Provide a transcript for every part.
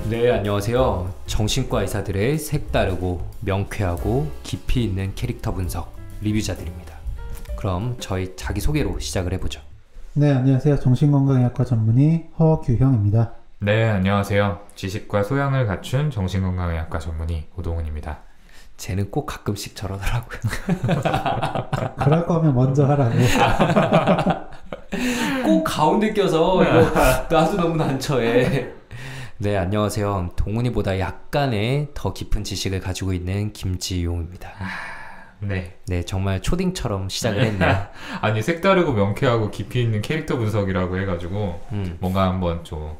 네, 안녕하세요. 정신과 의사들의 색다르고 명쾌하고 깊이 있는 캐릭터 분석 리뷰자들입니다. 그럼 저희 자기소개로 시작을 해보죠. 네, 안녕하세요. 정신건강의학과 전문의 허규형입니다. 네, 안녕하세요. 지식과 소양을 갖춘 정신건강의학과 전문의 오동훈입니다. 쟤는 꼭 가끔씩 저러더라고요. 그럴 거면 먼저 하라고. 꼭 가운데 껴서 이거 나도 너무 난처해. 네, 안녕하세요. 동훈이보다 약간의 더 깊은 지식을 가지고 있는 김지용입니다. 네. 네, 정말 초딩처럼 시작을 했네요. 아니, 색다르고 명쾌하고 깊이 있는 캐릭터 분석이라고 해가지고 뭔가 한번 좀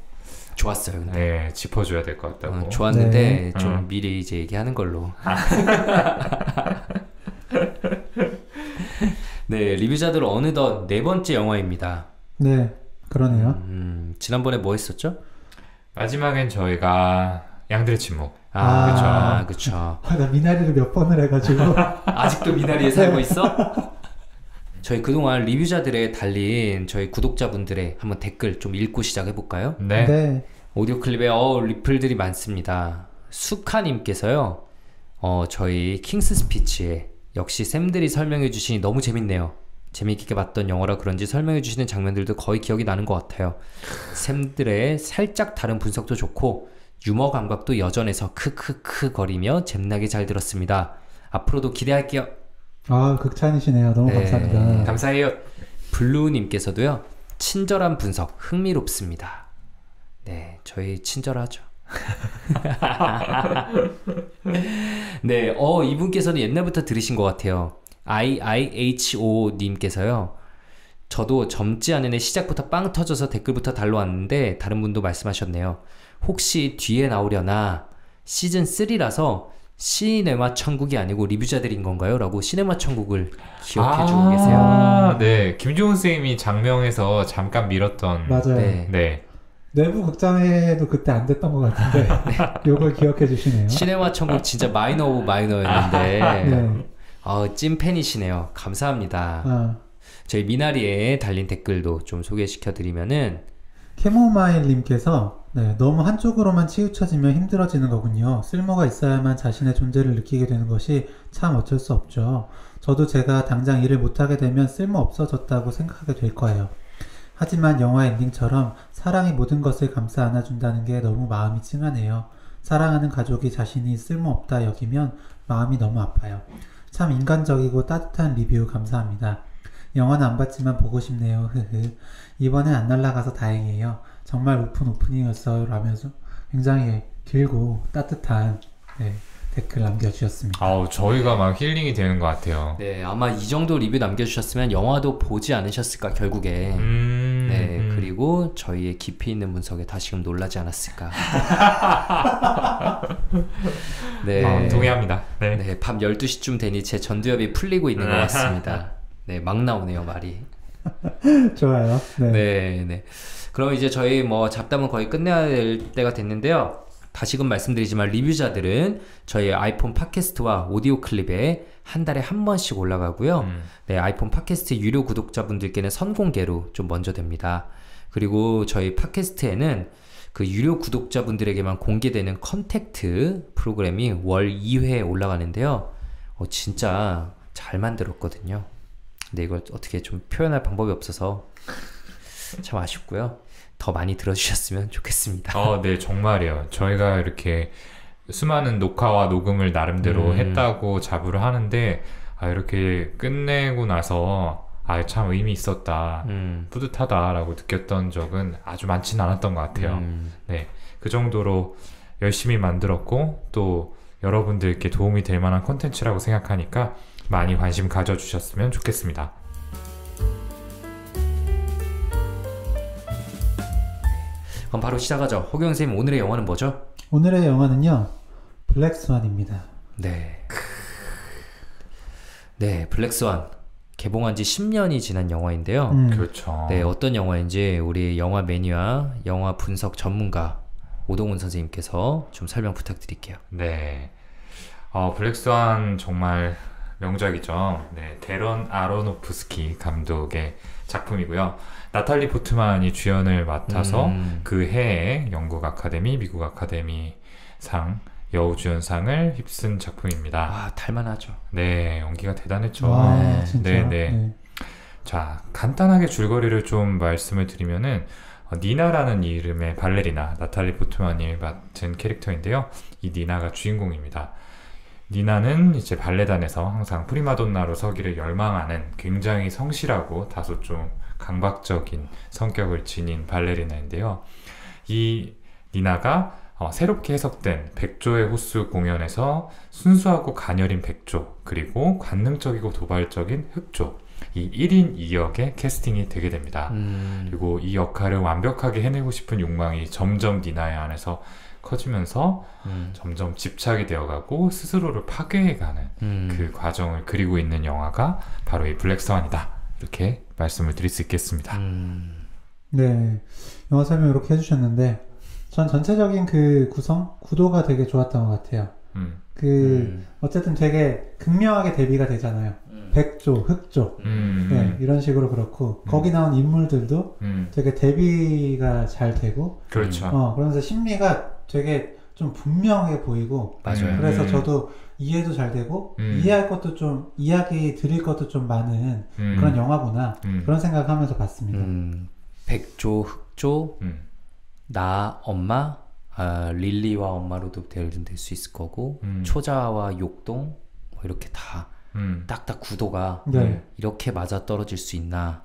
좋았어요. 근데. 네, 짚어줘야 될 것 같다고. 좋았는데 네. 좀 미리 이제 얘기하는 걸로. 네, 리뷰자들 어느덧 네 번째 영화입니다. 네, 그러네요. 지난번에 뭐 했었죠? 마지막엔 저희가 양들의 침묵. 그쵸. 나 미나리를 몇 번을 해가지고. 아직도 미나리에 살고 있어? 저희 그동안 리뷰자들에 달린 저희 구독자분들의 한번 댓글 좀 읽고 시작해볼까요? 네. 네. 오디오 클립에 리플들이 많습니다. 수카님께서요, 저희 킹스 스피치에 역시 쌤들이 설명해 주시니 너무 재밌네요. 재미있게 봤던 영화라 그런지 설명해 주시는 장면들도 거의 기억이 나는 것 같아요. 쌤들의 살짝 다른 분석도 좋고 유머 감각도 여전해서 크크크 거리며 잼나게 잘 들었습니다. 앞으로도 기대할게요. 아, 극찬이시네요. 너무 네. 감사합니다. 감사해요. 블루님께서도요, 친절한 분석 흥미롭습니다. 네, 저희 친절하죠. 네, 이분께서는 옛날부터 들으신 것 같아요. IIHO님께서요, 저도 젊지 않은 애 시작부터 빵 터져서 댓글부터 달러 왔는데 다른 분도 말씀하셨네요. 혹시 뒤에 나오려나 시즌 3라서 시네마 천국이 아니고 리뷰자들인 건가요? 라고 시네마 천국을 기억해주고 계세요. 네. 김종훈 쌤이 장명에서 잠깐 밀었던. 맞아요. 네. 네. 내부 극장에도 그때 안 됐던 것 같은데 요걸 기억해 주시네요. 시네마 천국 진짜 마이너 오브 마이너였는데 네. 찐팬이시네요. 감사합니다. 저희 미나리에 달린 댓글도 좀 소개시켜드리면은, 캐모마일님께서 너무 한쪽으로만 치우쳐지면 힘들어지는 거군요. 쓸모가 있어야만 자신의 존재를 느끼게 되는 것이 참 어쩔 수 없죠. 저도 제가 당장 일을 못하게 되면 쓸모 없어졌다고 생각하게 될 거예요. 하지만 영화 엔딩처럼 사랑이 모든 것을 감싸 안아준다는 게 너무 마음이 찡하네요. 사랑하는 가족이 자신이 쓸모없다 여기면 마음이 너무 아파요. 참 인간적이고 따뜻한 리뷰 감사합니다. 영화는 안 봤지만 보고 싶네요. 이번엔 안 날아가서 다행이에요. 정말 오프닝이었어요. 라면서 굉장히 길고 따뜻한 댓글 남겨주셨습니다. 저희가 막 힐링이 되는 것 같아요. 네, 아마 이 정도 리뷰 남겨주셨으면 영화도 보지 않으셨을까, 결국에. 네, 그리고 저희의 깊이 있는 분석에 다시금 놀라지 않았을까. 네. 동의합니다. 네. 네, 밤 12시쯤 되니 제 전두엽이 풀리고 있는 것 같습니다. 네, 막 나오네요, 말이. 좋아요. 네. 그럼 이제 저희 잡담은 거의 끝내야 될 때가 됐는데요. 다시금 말씀드리지만 리뷰자들은 저희 아이폰 팟캐스트와 오디오 클립에 한 달에 한 번씩 올라가고요. 네, 아이폰 팟캐스트 유료 구독자분들께는 선공개로 좀 먼저 됩니다. 그리고 저희 팟캐스트에는 그 유료 구독자분들에게만 공개되는 컨택트 프로그램이 월 2회 올라가는데요. 진짜 잘 만들었거든요. 근데 이걸 어떻게 좀 표현할 방법이 없어서 참 아쉽고요. 더 많이 들어주셨으면 좋겠습니다. 네, 정말이에요. 저희가 이렇게 수많은 녹화와 녹음을 나름대로 했다고 자부를 하는데, 이렇게 끝내고 나서 참 의미 있었다, 뿌듯하다라고 느꼈던 적은 아주 많지는 않았던 것 같아요. 네, 그 정도로 열심히 만들었고 또 여러분들께 도움이 될 만한 콘텐츠라고 생각하니까 많이 관심 가져주셨으면 좋겠습니다. 그럼 바로 시작하죠. 허경 선생님, 오늘의 영화는 뭐죠? 오늘의 영화는요, 블랙스완입니다. 네, 블랙스완 개봉한 지 10년이 지난 영화인데요. 그렇죠. 네, 어떤 영화인지 우리 영화 매니아, 영화 분석 전문가 오동훈 선생님께서 좀 설명 부탁드릴게요. 네, 블랙스완 정말 명작이죠. 네, 데런 아로노프스키 감독의 작품이고요. 나탈리 포트만이 주연을 맡아서 그 해에 영국 아카데미, 미국 아카데미 상 여우주연상을 휩쓴 작품입니다. 아, 탈만하죠. 네, 연기가 대단했죠. 와, 네, 진짜? 네. 네. 자, 간단하게 줄거리를 좀 말씀을 드리면은 니나라는 이름의 발레리나, 나탈리 포트만이 맡은 캐릭터인데요. 이 니나가 주인공입니다. 니나는 이제 발레단에서 항상 프리마돈나로 서기를 열망하는 굉장히 성실하고 다소 좀 강박적인 성격을 지닌 발레리나인데요. 이 니나가 새롭게 해석된 백조의 호수 공연에서 순수하고 가녀린 백조, 그리고 관능적이고 도발적인 흑조, 이 1인 2역의 캐스팅이 되게 됩니다. 그리고 이 역할을 완벽하게 해내고 싶은 욕망이 점점 니나의 안에서 커지면서 점점 집착이 되어가고 스스로를 파괴해가는 그 과정을 그리고 있는 영화가 바로 이 블랙스완이다. 이렇게 말씀을 드릴 수 있겠습니다. 네, 영화 설명 이렇게 해주셨는데 전 전체적인 그 구도가 되게 좋았던 것 같아요. 어쨌든 되게 극명하게 대비가 되잖아요. 백조, 흑조, 네, 이런 식으로 그렇고 거기 나온 인물들도 되게 대비가 잘 되고, 그렇죠. 그러면서 심리가 되게 좀 분명해 보이고, 맞아요. 그래서 저도 이해도 잘 되고 이해할 것도 좀 이야기 드릴 것도 좀 많은 그런 영화구나 그런 생각하면서 봤습니다. 백조, 흑조, 나, 엄마, 릴리와 엄마로도 될 수 있을 거고, 초자와 욕동, 뭐 이렇게 다 딱딱 구도가 네. 이렇게 맞아 떨어질 수 있나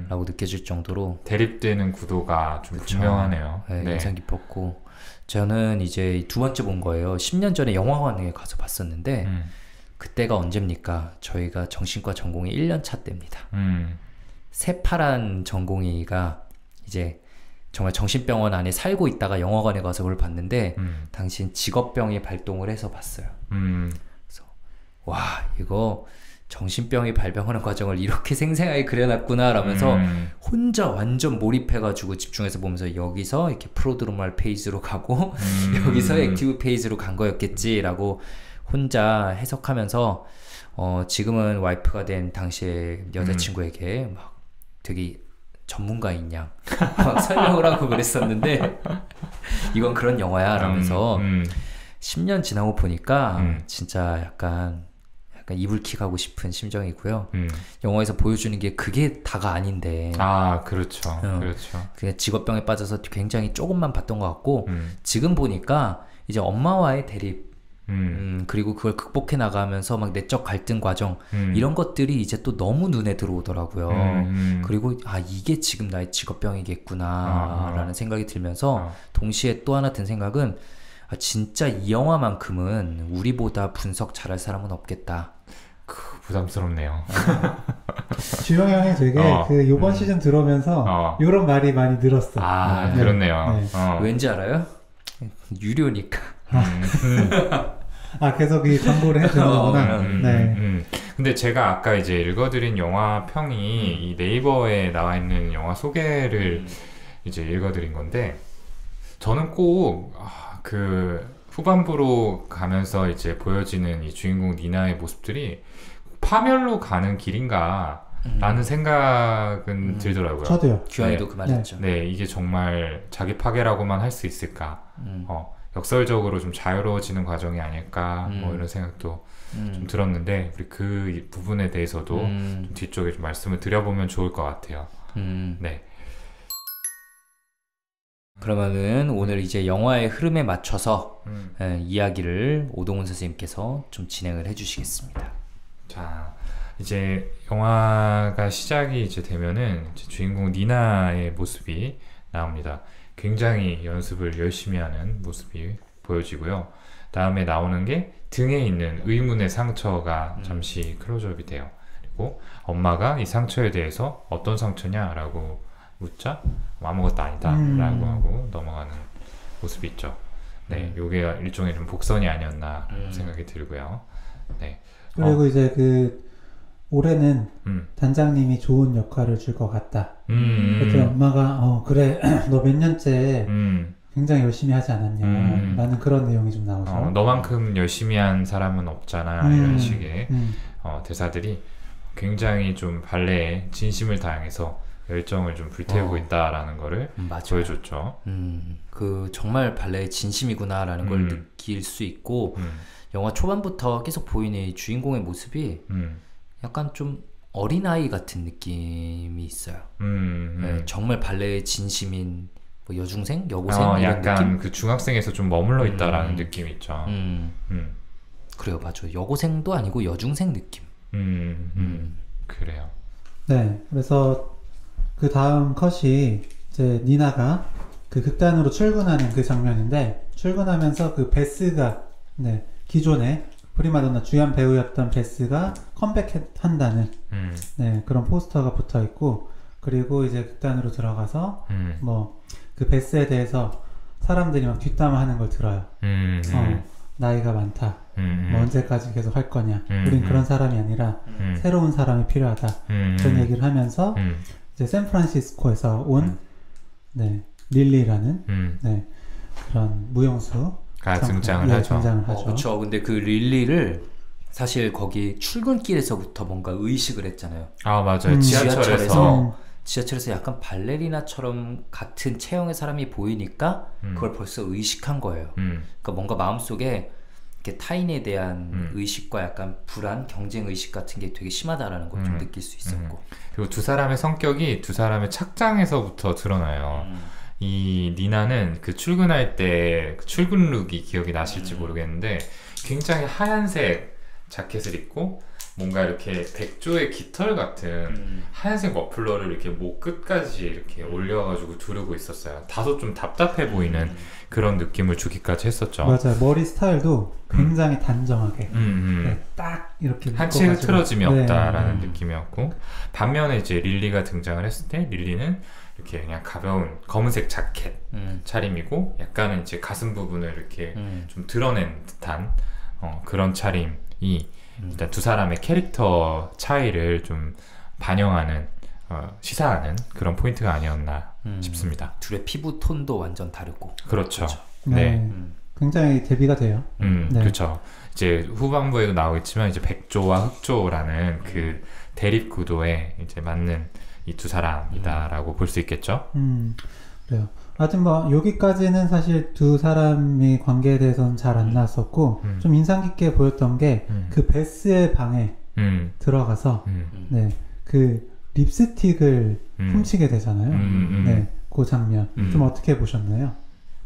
라고 느껴질 정도로 대립되는 구도가 좀 그쵸. 분명하네요. 네, 네. 인상 깊었고, 저는 이제 두 번째 본 거예요. 10년 전에 영화관에 가서 봤었는데 그때가 언제입니까? 저희가 정신과 전공의 1년차 때입니다. 새파란 전공의가 이제 정말 정신병원 안에 살고 있다가 영화관에 가서 그걸 봤는데 당신 직업병이 발동을 해서 봤어요. 그래서 와, 이거 정신병이 발병하는 과정을 이렇게 생생하게 그려놨구나 라면서 혼자 완전 몰입해가지고 집중해서 보면서 여기서 이렇게 프로드로말 페이지로 가고 여기서 액티브 페이지로 간 거였겠지 라고 혼자 해석하면서 지금은 와이프가 된 당시의 여자친구에게 막 되게 전문가인 양 막 설명을 하고 그랬었는데 이건 그런 영화야 라면서 10년 지나고 보니까 진짜 약간 이불킥 하고 싶은 심정이고요. 영화에서 보여주는 게 그게 다가 아닌데. 아, 그렇죠. 그렇죠. 그냥 직업병에 빠져서 굉장히 조금만 봤던 것 같고, 지금 보니까 이제 엄마와의 대립, 그리고 그걸 극복해 나가면서 막 내적 갈등 과정, 이런 것들이 이제 또 너무 눈에 들어오더라고요. 그리고 이게 지금 나의 직업병이겠구나 라는 생각이 들면서 동시에 또 하나 든 생각은 진짜 이 영화만큼은 우리보다 분석 잘할 사람은 없겠다. 부담스럽네요. 주영 형이 되게 요번 시즌 들어오면서 이런 말이 많이 늘었어. 아, 네. 그렇네요. 네. 왠지 알아요? 유료니까. 계속 이 광고를 해주는 거구나. 네. 근데 제가 아까 이제 읽어드린 영화 평이 이 네이버에 나와 있는 영화 소개를 이제 읽어드린 건데, 저는 꼭 후반부로 가면서 이제 보여지는 이 주인공 니나의 모습들이 파멸로 가는 길인가 라는 생각은 들더라고요. 저도요. 규환이도 그 말했죠. 네, 이게 정말 자기 파괴라고만 할 수 있을까? 역설적으로 좀 자유로워지는 과정이 아닐까? 뭐 이런 생각도 좀 들었는데, 우리 그 부분에 대해서도 좀 뒤쪽에 좀 말씀을 드려보면 좋을 것 같아요. 네. 그러면은 오늘 이제 영화의 흐름에 맞춰서 이야기를 오동훈 선생님께서 좀 진행을 해주시겠습니다. 자, 이제 영화가 시작이 이제 되면은 이제 주인공 니나의 모습이 나옵니다. 굉장히 연습을 열심히 하는 모습이 보여지고요. 다음에 나오는 게 등에 있는 의문의 상처가 잠시 클로즈업이 돼요. 그리고 엄마가 이 상처에 대해서 어떤 상처냐라고 묻자 아무것도 아니다 라고 하고 넘어가는 모습이 있죠. 네, 요게 일종의 좀 복선이 아니었나 생각이 들고요. 네. 그리고 이제 올해는 단장님이 좋은 역할을 줄 것 같다. 그때 엄마가 그래 너 몇 년째 굉장히 열심히 하지 않았냐 라는 그런 내용이 좀 나오죠. 너만큼 열심히 한 사람은 없잖아 이런 식의 대사들이 굉장히 좀 발레에 진심을 다해서 열정을 좀 불태우고 있다라는 거를 보여줬죠. 그 정말 발레의 진심이구나라는 걸 느낄 수 있고 영화 초반부터 계속 보이는 이 주인공의 모습이 약간 좀 어린아이 같은 느낌이 있어요. 네, 정말 발레의 진심인 뭐 여중생? 여고생? 이런 약간 느낌? 그 중학생에서 좀 머물러 있다라는 느낌이 있죠. 그래요, 맞아요. 여고생도 아니고 여중생 느낌. 그래요. 네, 그래서 그 다음 컷이 이제 니나가 그 극단으로 출근하는 그 장면인데, 출근하면서 그 베스가 기존에 프리마돈나 주연 배우였던 베스가 컴백한다는 그런 포스터가 붙어 있고, 그리고 이제 극단으로 들어가서 뭐 그 베스에 대해서 사람들이 막 뒷담화하는 걸 들어요. 나이가 많다. 뭐 언제까지 계속 할 거냐. 우린 그런 사람이 아니라 새로운 사람이 필요하다. 그런 얘기를 하면서 이제 샌프란시스코에서 온 릴리라는 그런 무용수가 등장을 하죠. 그렇죠. 근데 그 릴리를 사실 거기 출근길에서부터 뭔가 의식을 했잖아요. 맞아요. 지하철에서 약간 발레리나처럼 같은 체형의 사람이 보이니까 그걸 벌써 의식한 거예요. 그러니까 뭔가 마음속에 이렇게 타인에 대한 의식과 약간 불안, 경쟁 의식 같은 게 되게 심하다라는 걸 좀 느낄 수 있었고. 그리고 두 사람의 성격이 두 사람의 착장에서부터 드러나요. 이 니나는 그 출근할 때 출근 룩이 기억이 나실지 모르겠는데 굉장히 하얀색 자켓을 입고 뭔가 이렇게 백조의 깃털 같은 하얀색 머플러를 이렇게 목 끝까지 이렇게 올려가지고 두르고 있었어요. 다소 좀 답답해 보이는 그런 느낌을 주기까지 했었죠. 맞아요. 머리 스타일도 굉장히 단정하게 딱 이렇게 한치의 틀어짐이 없다라는 느낌이었고, 반면에 이제 릴리가 등장을 했을 때 릴리는 이렇게 그냥 가벼운 검은색 자켓 차림이고, 약간은 이제 가슴 부분을 이렇게 좀 드러낸 듯한 그런 차림이 일단 두 사람의 캐릭터 차이를 좀 반영하는 시사하는 그런 포인트가 아니었나 싶습니다. 둘의 피부 톤도 완전 다르고. 그렇죠. 굉장히 대비가 돼요. 그렇죠. 이제 후반부에도 나오겠지만 이제 백조와 흑조라는 그 대립 구도에 이제 맞는 이 두 사람이다라고 볼 수 있겠죠. 그래요. 하여튼 뭐 여기까지는 사실 두 사람의 관계에 대해서는 잘 안 나왔었고, 좀 인상 깊게 보였던 게 그 베스의 방에 들어가서 그 립스틱을 훔치게 되잖아요. 그 장면 좀 어떻게 보셨나요?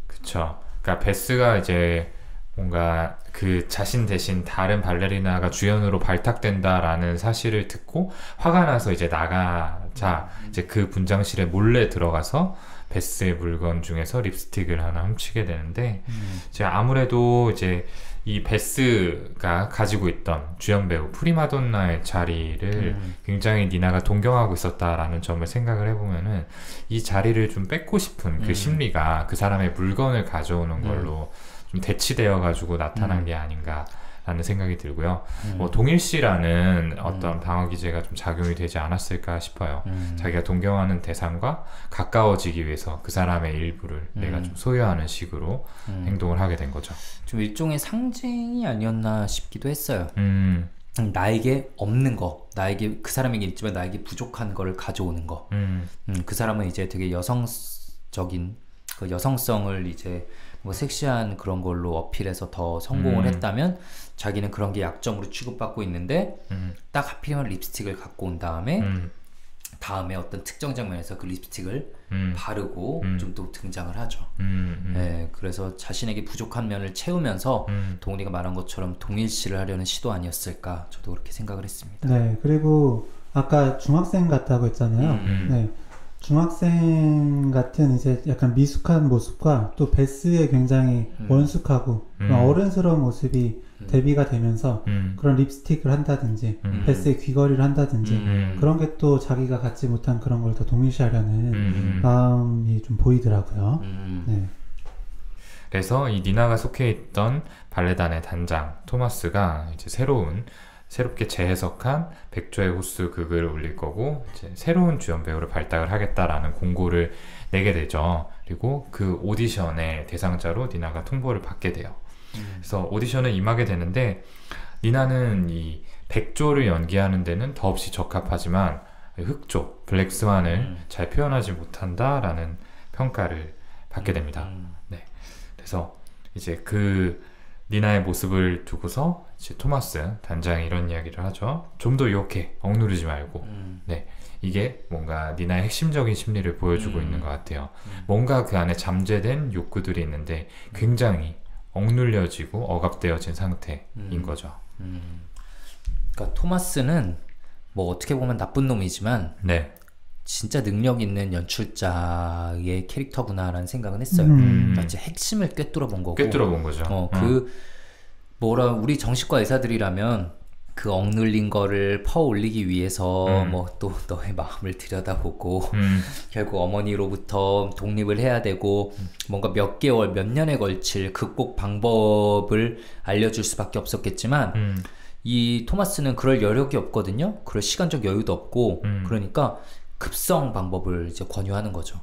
그쵸. 그러니까 베스가 이제 뭔가 그 자신 대신 다른 발레리나가 주연으로 발탁된다라는 사실을 듣고 화가 나서 이제 나가자 이제 그 분장실에 몰래 들어가서 베스의 물건 중에서 립스틱을 하나 훔치게 되는데, 이제 아무래도 이제 이 베스가 가지고 있던 주연 배우 프리마돈나의 자리를 굉장히 니나가 동경하고 있었다라는 점을 생각을 해보면은 이 자리를 좀 뺏고 싶은 그 심리가 그 사람의 물건을 가져오는 걸로 좀 대치되어 가지고 나타난 게 아닌가 라는 생각이 들고요. 뭐 동일시라는 어떤 방어 기제가 좀 작용이 되지 않았을까 싶어요. 자기가 동경하는 대상과 가까워지기 위해서 그 사람의 일부를 내가 좀 소유하는 식으로 행동을 하게 된 거죠. 좀 일종의 상징이 아니었나 싶기도 했어요. 나에게 없는 거, 나에게 그 사람에게 있지만 나에게 부족한 거를 가져오는 거. 그 사람은 이제 되게 여성적인 그 여성성을 이제 뭐 섹시한 그런 걸로 어필해서 더 성공을 했다면 자기는 그런 게 약점으로 취급받고 있는데 딱 하필이면 립스틱을 갖고 온 다음에 다음에 어떤 특정 장면에서 그 립스틱을 바르고 좀 또 등장을 하죠. 네, 그래서 자신에게 부족한 면을 채우면서 동훈이가 말한 것처럼 동일시를 하려는 시도 아니었을까, 저도 그렇게 생각을 했습니다. 네, 그리고 아까 중학생 같다고 했잖아요. 네, 중학생 같은 이제 약간 미숙한 모습과 또 베스의 굉장히 원숙하고 어른스러운 모습이 대비가 되면서 그런 립스틱을 한다든지 베스의 귀걸이를 한다든지 그런 게 또 자기가 갖지 못한 그런 걸 더 동일시하려는 마음이 좀 보이더라고요. 네. 그래서 이 니나가 속해 있던 발레단의 단장 토마스가 이제 새로운 새롭게 재해석한 백조의 호수 극을 올릴 거고 이제 새로운 주연 배우를 발탁을 하겠다라는 공고를 내게 되죠. 그리고 그 오디션의 대상자로 니나가 통보를 받게 돼요. 그래서 오디션에 임하게 되는데 니나는 이 백조를 연기하는 데는 더없이 적합하지만 흑조, 블랙스완을 잘 표현하지 못한다라는 평가를 받게 됩니다. 네. 그래서 이제 그 니나의 모습을 두고서 이제 토마스 단장이 이런 이야기를 하죠. 좀 더 유혹해, 억누르지 말고. 네, 이게 뭔가 니나의 핵심적인 심리를 보여주고 있는 것 같아요. 뭔가 그 안에 잠재된 욕구들이 있는데 굉장히 억눌려지고 억압되어진 상태인 거죠. 그러니까 토마스는 뭐 어떻게 보면 나쁜 놈이지만 네. 진짜 능력 있는 연출자의 캐릭터구나라는 생각은 했어요. 그러니까 이제 핵심을 꿰뚫어 본 거고. 꿰뚫어 본 거죠. 우리 정신과 의사들이라면 그 억눌린 거를 퍼올리기 위해서 뭐 또 너의 마음을 들여다보고 결국 어머니로부터 독립을 해야 되고 뭔가 몇 개월, 몇 년에 걸칠 극복 방법을 알려줄 수밖에 없었겠지만 이 토마스는 그럴 여력이 없거든요. 그럴 시간적 여유도 없고 그러니까 급성 방법을 이제 권유하는 거죠.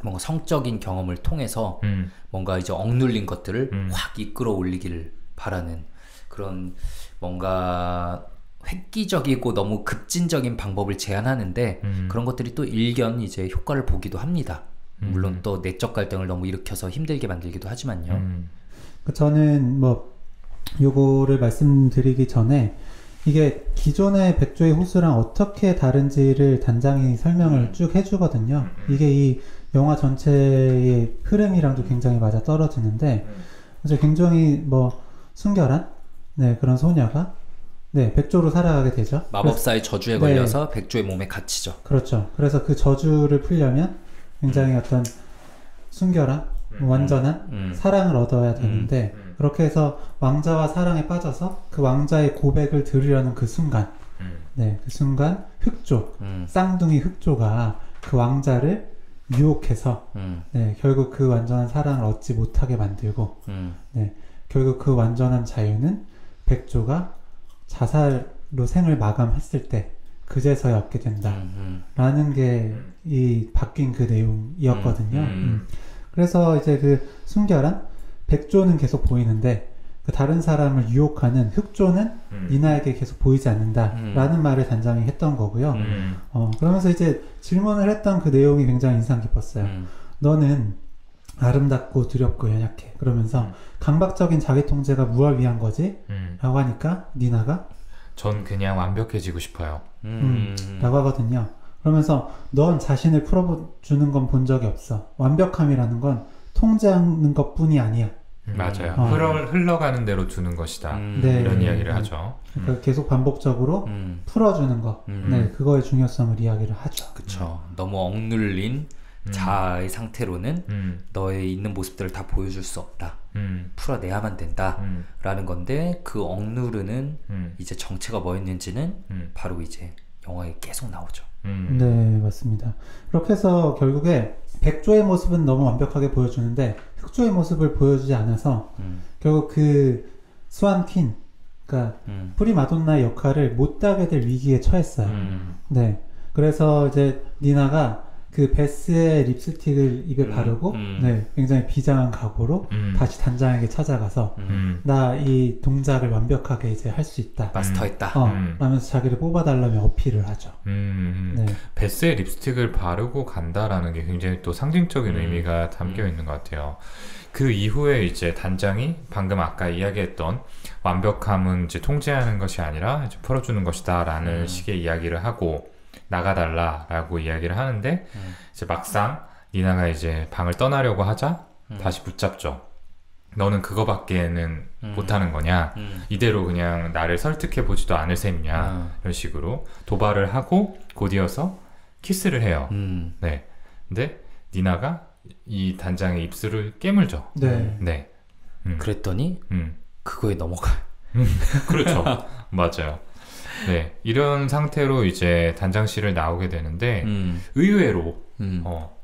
뭔가 성적인 경험을 통해서 뭔가 이제 억눌린 것들을 확 이끌어 올리기를 바라는 그런 뭔가 획기적이고 너무 급진적인 방법을 제안하는데 그런 것들이 또 일견 이제 효과를 보기도 합니다. 물론 또 내적 갈등을 너무 일으켜서 힘들게 만들기도 하지만요. 저는 뭐 요거를 말씀드리기 전에 이게 기존의 백조의 호수랑 어떻게 다른지를 단장이 설명을 쭉 해주거든요. 이게 이 영화 전체의 흐름이랑도 굉장히 맞아 떨어지는데 굉장히 뭐 순결한 그런 소녀가 백조로 살아가게 되죠. 마법사의 저주에 걸려서 백조의 몸에 갇히죠. 그렇죠. 그래서 그 저주를 풀려면 굉장히 어떤 순결한 완전한 사랑을 얻어야 되는데 그렇게 해서 왕자와 사랑에 빠져서 그 왕자의 고백을 들으려는 그 순간 그 순간 흑조 쌍둥이 흑조가 그 왕자를 유혹해서 결국 그 완전한 사랑을 얻지 못하게 만들고 결국 그 완전한 자유는 백조가 자살로 생을 마감했을 때 그제서야 얻게 된다 라는 게 이 바뀐 그 내용이었거든요. 그래서 이제 그 순결한 백조는 계속 보이는데 그 다른 사람을 유혹하는 흑조는 니나에게 계속 보이지 않는다 라는 말을 단장이 했던 거고요. 그러면서 이제 질문을 했던 그 내용이 굉장히 인상 깊었어요. 너는 아름답고 두렵고 연약해. 그러면서 강박적인 자기 통제가 무엇을 위한 거지? 라고 하니까 니나가 전 그냥 완벽해지고 싶어요. 라고 하거든요. 그러면서 넌 자신을 풀어주는 건 본 적이 없어. 완벽함이라는 건 통제하는 것 뿐이 아니야. 맞아요. 흘러가는 대로 두는 것이다. 이런 이야기를 하죠. 그러니까 계속 반복적으로 풀어주는 거. 그거의 중요성을 이야기를 하죠. 그쵸. 너무 억눌린 자아의 상태로는 너의 있는 모습들을 다 보여줄 수 없다. 풀어내야만 된다. 라는 건데 그 억누르는 이제 정체가 뭐였는지는 바로 이제 영화에 계속 나오죠. 네, 맞습니다. 그렇게 해서 결국에 백조의 모습은 너무 완벽하게 보여주는데 흑조의 모습을 보여주지 않아서 결국 그 스완 퀸, 그러니까 프리마돈나의 역할을 못하게 될 위기에 처했어요. 네, 그래서 이제 니나가 그 베스의 립스틱을 입에 바르고 굉장히 비장한 각오로 다시 단장에게 찾아가서 나 이 동작을 완벽하게 이제 할 수 있다, 마스터했다 라면서 자기를 뽑아달라며 어필을 하죠. 베스의 립스틱을 바르고 간다라는 게 굉장히 또 상징적인 의미가 담겨 있는 것 같아요. 그 이후에 이제 단장이 방금 아까 이야기했던 완벽함은 이제 통제하는 것이 아니라 이제 풀어주는 것이다 라는 식의 이야기를 하고 나가달라라고 이야기를 하는데 이제 막상 니나가 이제 방을 떠나려고 하자 다시 붙잡죠. 너는 그거밖에는 못하는 거냐? 이대로 그냥 나를 설득해 보지도 않을 셈이냐? 이런 식으로 도발을 하고 곧이어서 키스를 해요. 네. 근데 니나가 이 단장의 입술을 깨물죠. 네. 그랬더니 그거에 넘어가요. 그렇죠. 맞아요. 네, 이런 상태로 이제 단장실을 나오게 되는데 의외로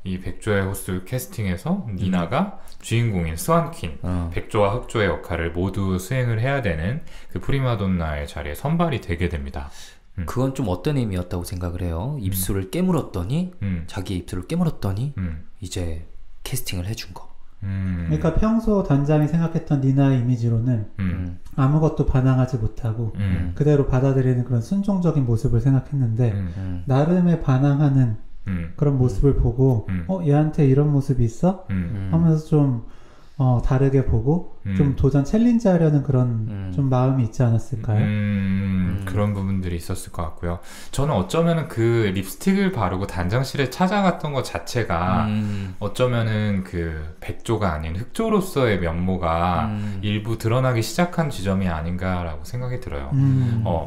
이 백조의 호수 캐스팅에서 니나가 주인공인 스완퀸, 백조와 흑조의 역할을 모두 수행을 해야 되는 그 프리마돈나의 자리에 선발이 되게 됩니다. 그건 좀 어떤 의미였다고 생각을 해요? 입술을 깨물었더니 자기 입술을 깨물었더니 이제 캐스팅을 해준 거. 그러니까 평소 단장이 생각했던 니나의 이미지로는 아무것도 반항하지 못하고 그대로 받아들이는 그런 순종적인 모습을 생각했는데 나름의 반항하는 그런 모습을 보고 얘한테 이런 모습이 있어? 하면서 좀 다르게 보고 좀 도전 챌린지 하려는 그런 좀 마음이 있지 않았을까요? 그런 부분들이 있었을 것 같고요. 저는 어쩌면은 그 립스틱을 바르고 단장실에 찾아갔던 것 자체가 어쩌면은 그 백조가 아닌 흑조로서의 면모가 일부 드러나기 시작한 지점이 아닌가라고 생각이 들어요.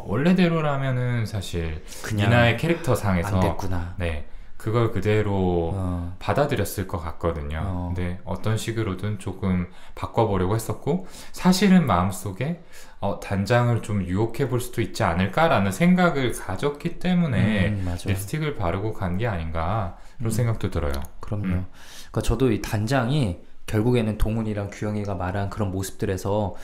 원래대로라면은 사실 니나의 캐릭터 상에서 안 됐구나. 네. 그걸 그대로 받아들였을 것 같거든요. 근데 어떤 식으로든 조금 바꿔보려고 했었고, 사실은 마음속에 단장을 좀 유혹해 볼 수도 있지 않을까라는 생각을 가졌기 때문에 립스틱을 바르고 간 게 아닌가 그런 생각도 들어요. 그럼요. 그러니까 저도 이 단장이 결국에는 동훈이랑 규영이가 말한 그런 모습들에서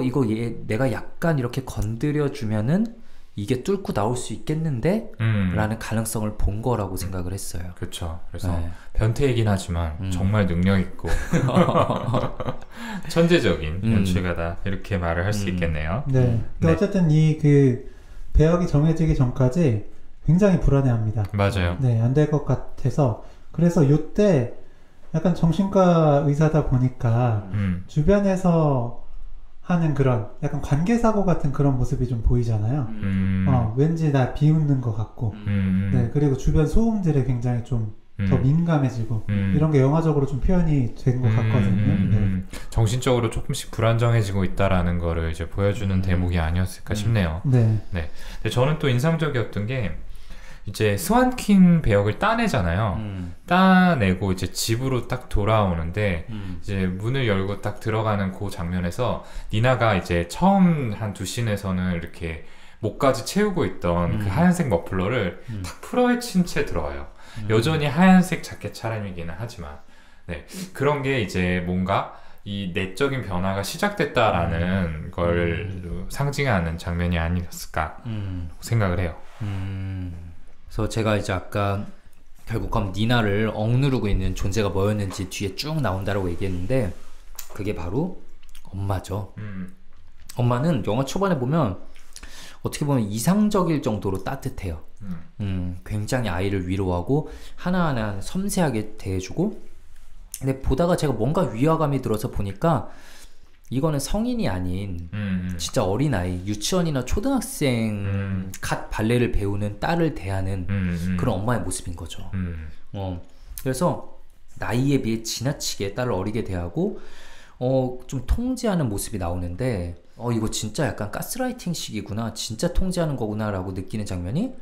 이거 내가 약간 이렇게 건드려주면은 이게 뚫고 나올 수 있겠는데? 라는 가능성을 본 거라고 생각을 했어요. 그렇죠. 그래서 변태이긴 하지만 정말 능력있고 천재적인 연출가다 이렇게 말을 할 수 있겠네요. 네. 어쨌든 이 그 배역이 정해지기 전까지 굉장히 불안해합니다. 맞아요. 네, 안 될 것 같아서 그래서 요때 약간 정신과 의사다 보니까 주변에서 하는 그런 약간 관계사고 같은 그런 모습이 좀 보이잖아요. 왠지 나 비웃는 것 같고 네, 그리고 주변 소음들에 굉장히 좀 더 민감해지고 이런 게 영화적으로 좀 표현이 된 것 같거든요. 네. 정신적으로 조금씩 불안정해지고 있다라는 거를 이제 보여주는 대목이 아니었을까 싶네요. 네. 근데 저는 또 인상적이었던 게 이제 스완퀸 배역을 따내잖아요. 따내고 이제 집으로 딱 돌아오는데 이제 문을 열고 딱 들어가는 그 장면에서 니나가 이제 처음 한 두 씬에서는 이렇게 목까지 채우고 있던 그 하얀색 머플러를 탁 풀어헤친 채 들어와요. 여전히 하얀색 자켓 차림이기는 하지만 그런 게 이제 뭔가 이 내적인 변화가 시작됐다라는 걸 상징하는 장면이 아니었을까 생각을 해요. 그래서 제가 이제 아까 결국 그럼 니나를 억누르고 있는 존재가 뭐였는지 뒤에 쭉 나온다라고 얘기했는데 그게 바로 엄마죠. 엄마는 영화 초반에 보면 어떻게 보면 이상적일 정도로 따뜻해요. 굉장히 아이를 위로하고 하나하나 섬세하게 대해주고 근데 보다가 제가 뭔가 위화감이 들어서 보니까 이거는 성인이 아닌 진짜 어린아이, 유치원이나 초등학생 갓 발레를 배우는 딸을 대하는 그런 엄마의 모습인 거죠. 그래서 나이에 비해 지나치게 딸을 어리게 대하고 좀 통제하는 모습이 나오는데 이거 진짜 약간 가스라이팅식이구나, 진짜 통제하는 거구나 라고 느끼는 장면이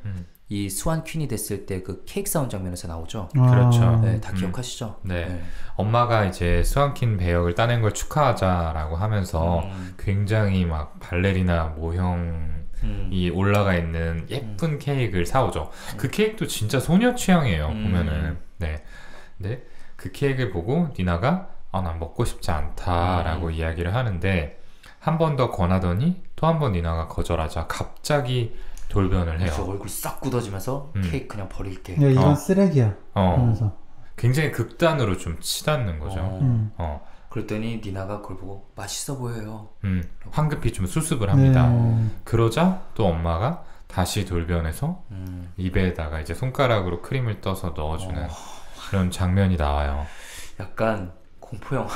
이 스완퀸이 됐을 때 그 케이크 사운 장면에서 나오죠. 그렇죠. 네, 다 기억하시죠? 네. 엄마가 이제 스완퀸 배역을 따낸 걸 축하하자라고 하면서 굉장히 막 발레리나 모형이 올라가 있는 예쁜 케이크를 사오죠. 그 케이크도 진짜 소녀 취향이에요. 보면은. 네. 근데 그 케이크를 보고 니나가 난 먹고 싶지 않다라고 이야기를 하는데 한 번 더 권하더니 또 한 번 니나가 거절하자 갑자기 돌변을 해요. 그래서 얼굴 싹 굳어지면서 케이크 그냥 버릴게. 야, 이건 쓰레기야. 하면서. 굉장히 극단으로 좀 치닫는 거죠. 그랬더니 니나가 그걸 보고 맛있어 보여요. 황급히 좀 수습을 합니다. 네. 그러자 또 엄마가 다시 돌변해서 입에다가 이제 손가락으로 크림을 떠서 넣어주는 그런 장면이 나와요. 약간 공포영화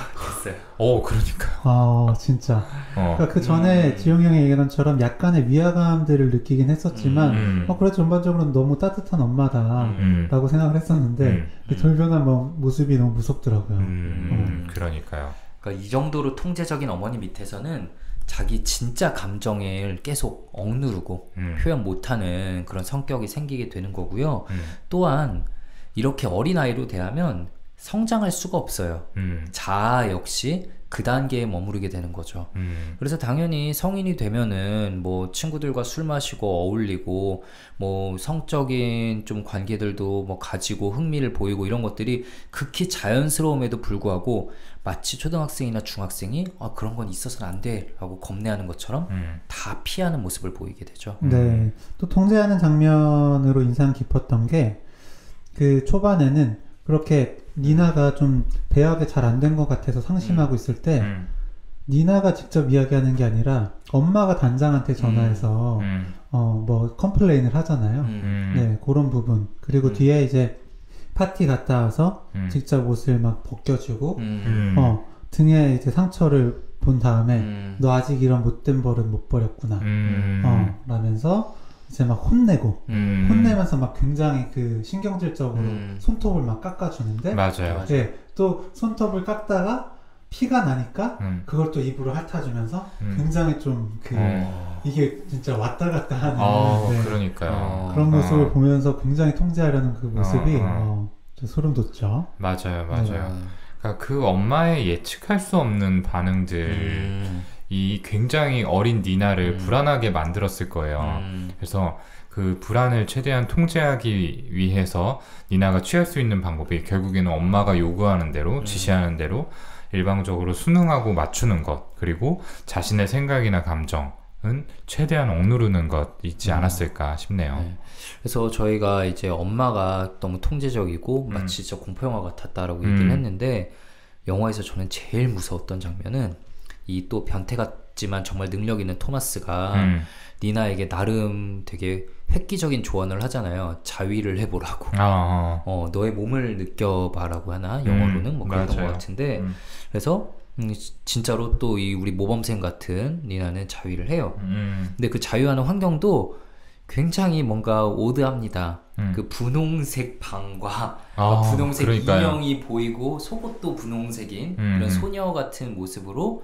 됐어요. 그러니까요. 진짜. 그러니까 그 전에 지용이 형이 얘기한 것처럼 약간의 위화감들을 느끼긴 했었지만, 그래 전반적으로는 너무 따뜻한 엄마다라고 생각을 했었는데, 그 돌변한 모습이 너무 무섭더라고요. 그러니까요. 그러니까 이 정도로 통제적인 어머니 밑에서는 자기 진짜 감정을 계속 억누르고 표현 못하는 그런 성격이 생기게 되는 거고요. 또한 이렇게 어린아이로 대하면 성장할 수가 없어요. 자아 역시 그 단계에 머무르게 되는 거죠. 그래서 당연히 성인이 되면은 뭐 친구들과 술 마시고 어울리고 뭐 성적인 좀 관계들도 뭐 가지고 흥미를 보이고 이런 것들이 극히 자연스러움에도 불구하고 마치 초등학생이나 중학생이 그런 건 있어서는 안 돼 라고 겁내하는 것처럼 다 피하는 모습을 보이게 되죠. 네. 또 통제하는 장면으로 인상 깊었던 게 그 초반에는 그렇게 니나가 좀 배역이 잘 안 된 것 같아서 상심하고 있을 때 니나가 직접 이야기하는 게 아니라 엄마가 단장한테 전화해서 뭐 컴플레인을 하잖아요. 네, 그런 부분. 그리고 뒤에 이제 파티 갔다 와서 직접 옷을 막 벗겨주고 등에 이제 상처를 본 다음에 너 아직 이런 못된 버릇 못 버렸구나 라면서 이제 막 혼내고 혼내면서 막 굉장히 그 신경질적으로 손톱을 막 깎아주는데 맞아요. 네, 또 손톱을 깎다가 피가 나니까 그걸 또 입으로 핥아주면서 굉장히 좀 그 이게 진짜 왔다 갔다 하는 네. 그러니까요. 그런 모습을 보면서 굉장히 통제하려는 그 모습이 소름 돋죠. 맞아요. 그러니까 그 엄마의 예측할 수 없는 반응들 이 굉장히 어린 니나를 불안하게 만들었을 거예요. 그래서 그 불안을 최대한 통제하기 위해서 니나가 취할 수 있는 방법이 결국에는 엄마가 요구하는 대로 지시하는 대로 일방적으로 순응하고 맞추는 것, 그리고 자신의 생각이나 감정은 최대한 억누르는 것 있지 않았을까 싶네요. 네. 그래서 저희가 이제 엄마가 너무 통제적이고 마치 진짜 공포영화 같았다라고 얘기를 했는데, 영화에서 저는 제일 무서웠던 장면은 이 또 변태 같지만 정말 능력 있는 토마스가 니나에게 나름 되게 획기적인 조언을 하잖아요. 자위를 해보라고. 너의 몸을 느껴봐라고 하나? 영어로는 뭐 그랬던 것 같은데 그래서 진짜로 또 이 우리 모범생 같은 니나는 자위를 해요. 근데 그 자위하는 환경도 굉장히 뭔가 오드합니다. 그 분홍색 방과 분홍색 인형이 보이고 속옷도 분홍색인 이런 소녀 같은 모습으로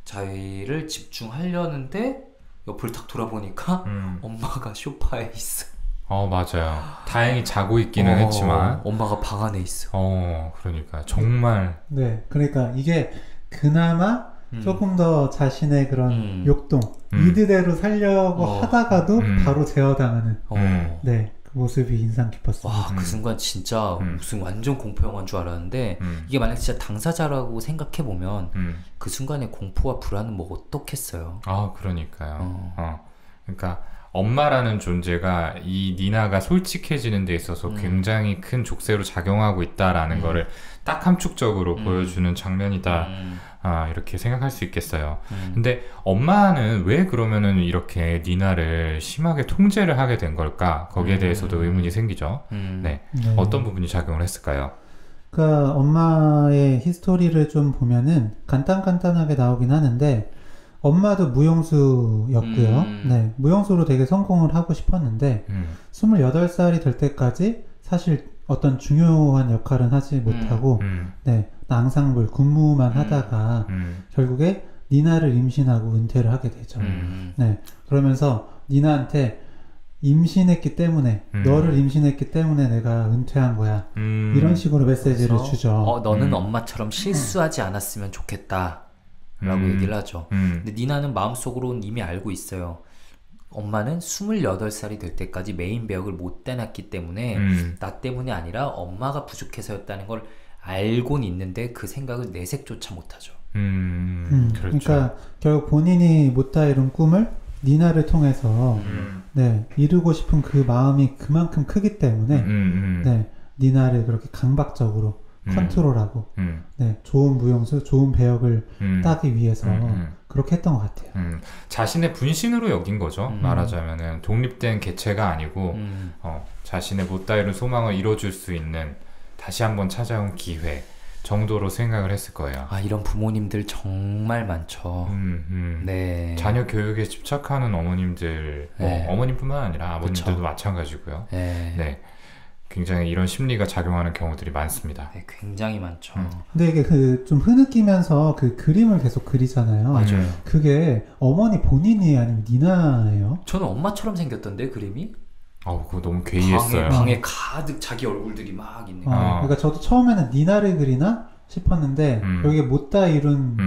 자위를 집중하려는데 옆을 탁 돌아보니까 엄마가 소파에 있어. 맞아요. 다행히 자고 있기는 했지만 엄마가 방 안에 있어. 그러니까 정말. 네, 그러니까 이게 그나마 조금 더 자신의 그런 욕동 이드대로 살려고 하다가도 바로 제어당하는 네, 그 모습이 인상 깊었습니다. 그 순간 진짜 무슨 완전 공포영화인 줄 알았는데 이게 만약 진짜 당사자라고 생각해보면 그 순간의 공포와 불안은 뭐 어떻겠어요. 그러니까요. 그러니까 엄마라는 존재가 이 니나가 솔직해지는 데 있어서 굉장히 큰 족쇄로 작용하고 있다라는 거를 딱 함축적으로 보여주는 장면이다. 이렇게 생각할 수 있겠어요. 근데 엄마는 왜 그러면은 이렇게 니나를 심하게 통제를 하게 된 걸까? 거기에 대해서도 의문이 생기죠. 네. 어떤 부분이 작용을 했을까요? 그러니까 엄마의 히스토리를 좀 보면은 간단하게 나오긴 하는데, 엄마도 무용수였고요. 네, 무용수로 되게 성공을 하고 싶었는데 28살이 될 때까지 사실 어떤 중요한 역할은 하지 못하고 네, 앙상블 군무만 하다가 결국에 니나를 임신하고 은퇴를 하게 되죠. 네, 그러면서 니나한테 임신했기 때문에 너를 임신했기 때문에 내가 은퇴한 거야. 이런 식으로 메시지를 주죠. 너는 엄마처럼 실수하지 않았으면 좋겠다 라고 얘기를 하죠. 근데 니나는 마음속으로는 이미 알고 있어요. 엄마는 28살이 될 때까지 메인 배역을 못 떼놨기 때문에 나 때문이 아니라 엄마가 부족해서였다는 걸 알고는 있는데 그 생각을 내색조차 못하죠. 그렇죠. 그러니까 결국 본인이 못다 이룬 꿈을 니나를 통해서 네, 이루고 싶은 그 마음이 그만큼 크기 때문에 네, 니나를 그렇게 강박적으로 컨트롤하고 네, 좋은 무용수, 좋은 배역을 따기 위해서 그렇게 했던 것 같아요. 자신의 분신으로 여긴 거죠. 말하자면은 독립된 개체가 아니고 자신의 못다 이룬 소망을 이뤄줄 수 있는 다시 한번 찾아온 기회 정도로 생각을 했을 거예요. 이런 부모님들 정말 많죠. 네. 자녀 교육에 집착하는 어머님들, 네. 어머님뿐만 아니라 아버님들도 그쵸. 마찬가지고요. 네. 네. 굉장히 이런 심리가 작용하는 경우들이 많습니다. 네, 굉장히 많죠. 근데 이게 그 좀 흐느끼면서 그 그림을 계속 그리잖아요. 맞아요. 그게 어머니 본인이 아니면 니나예요? 저는 엄마처럼 생겼던데 그림이? 그거 너무 괴이했어요. 방에 가득 자기 얼굴들이 막 있네. 그러니까 저도 처음에는 니나를 그리나 싶었는데 여기에 못다 이룬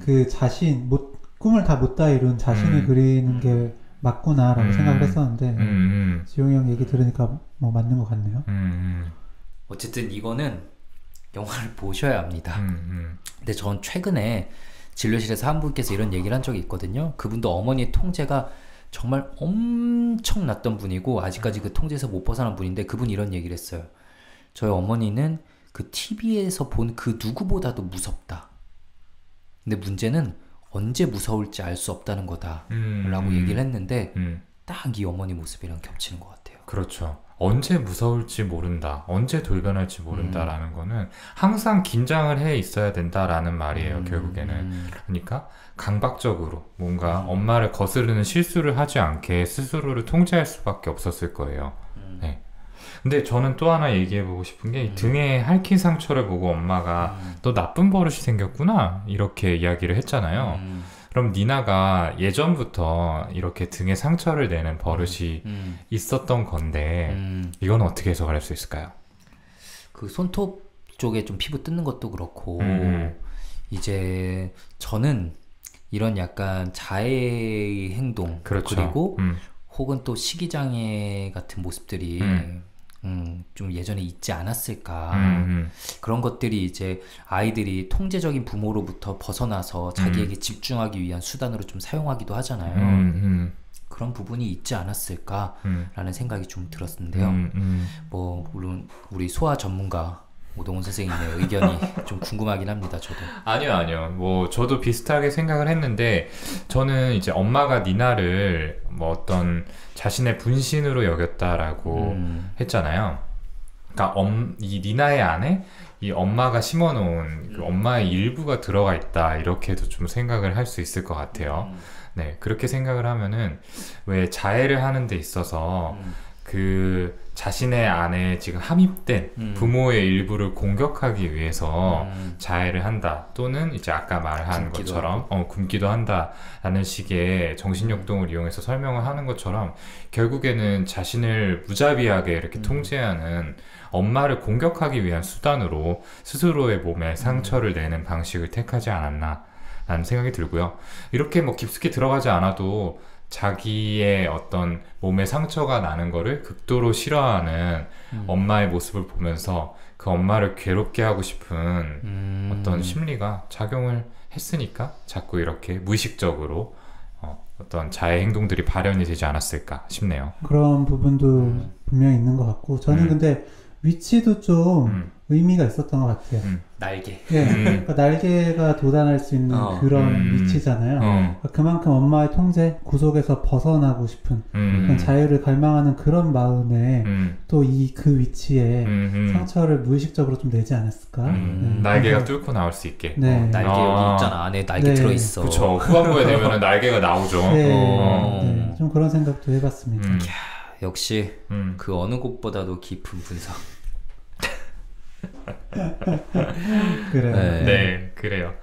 그 자신, 꿈을 다 못다 이룬 자신을 그리는 게 맞구나라고 생각을 했었는데 지용이 형 얘기 들으니까 뭐 맞는 것 같네요. 어쨌든 이거는 영화를 보셔야 합니다. 근데 전 최근에 진료실에서 한 분께서 이런 얘기를 한 적이 있거든요. 그분도 어머니의 통제가 정말 엄청났던 분이고 아직까지 그 통제에서 못 벗어난 분인데 그분이 이런 얘기를 했어요. 저희 어머니는 그 TV에서 본 그 누구보다도 무섭다. 근데 문제는 언제 무서울지 알 수 없다는 거다 라고 얘기를 했는데 딱 이 어머니 모습이랑 겹치는 것 같아요. 그렇죠. 언제 무서울지 모른다, 언제 돌변할지 모른다라는 거는 항상 긴장을 해 있어야 된다라는 말이에요. 결국에는. 그러니까 강박적으로 뭔가 엄마를 거스르는 실수를 하지 않게 스스로를 통제할 수밖에 없었을 거예요. 네. 근데 저는 또 하나 얘기해보고 싶은 게 등에 핥힌 상처를 보고 엄마가 너 나쁜 버릇이 생겼구나 이렇게 이야기를 했잖아요. 그럼 니나가 예전부터 이렇게 등에 상처를 내는 버릇이 있었던 건데 이건 어떻게 해석할 수 있을까요? 그 손톱 쪽에 좀 피부 뜯는 것도 그렇고 이제 저는 이런 약간 자해 행동 그렇죠. 그리고 혹은 또 식이장애 같은 모습들이 좀 예전에 있지 않았을까. 그런 것들이 이제 아이들이 통제적인 부모로부터 벗어나서 자기에게 집중하기 위한 수단으로 좀 사용하기도 하잖아요. 그런 부분이 있지 않았을까라는 생각이 좀 들었는데요. 뭐 물론 우리 소아 전문가 오동훈 선생님의 의견이 좀 궁금하긴 합니다. 저도. 아니요. 뭐 저도 비슷하게 생각을 했는데 저는 이제 엄마가 니나를 뭐 어떤 자신의 분신으로 여겼다라고 했잖아요. 그러니까 이 니나의 안에 이 엄마가 심어놓은 그 엄마의 일부가 들어가 있다 이렇게도 좀 생각을 할 수 있을 것 같아요. 네, 그렇게 생각을 하면은 왜 자해를 하는 데 있어서 그 자신의 안에 지금 함입된 부모의 일부를 공격하기 위해서 자해를 한다 또는 이제 아까 말한 것처럼 굶기도 한다라는 식의 정신역동을 이용해서 설명을 하는 것처럼 결국에는 자신을 무자비하게 이렇게 통제하는 엄마를 공격하기 위한 수단으로 스스로의 몸에 상처를 내는 방식을 택하지 않았나 라는 생각이 들고요. 이렇게 뭐 깊숙이 들어가지 않아도 자기의 어떤 몸에 상처가 나는 거를 극도로 싫어하는 엄마의 모습을 보면서 그 엄마를 괴롭게 하고 싶은 어떤 심리가 작용을 했으니까 자꾸 이렇게 무의식적으로 어떤 자해 행동들이 발현이 되지 않았을까 싶네요. 그런 부분도 분명히 있는 것 같고 저는 근데 위치도 좀 의미가 있었던 것 같아요. 날개. 예, 그러니까 날개가 도달할 수 있는 그런 위치잖아요. 그러니까 그만큼 엄마의 통제, 구속에서 벗어나고 싶은 그런 자유를 갈망하는 그런 마음에 또 그 위치에 상처를 무의식적으로 좀 내지 않았을까? 네. 날개가 뚫고 나올 수 있게. 네. 날개 여기 있잖아. 안에 날개 들어있어. 그렇죠. 후반부에 되면은 날개가 나오죠. 네. 좀 그런 생각도 해봤습니다. 역시 그 어느 곳보다도 깊은 분석. 그래요. 네, 그래요.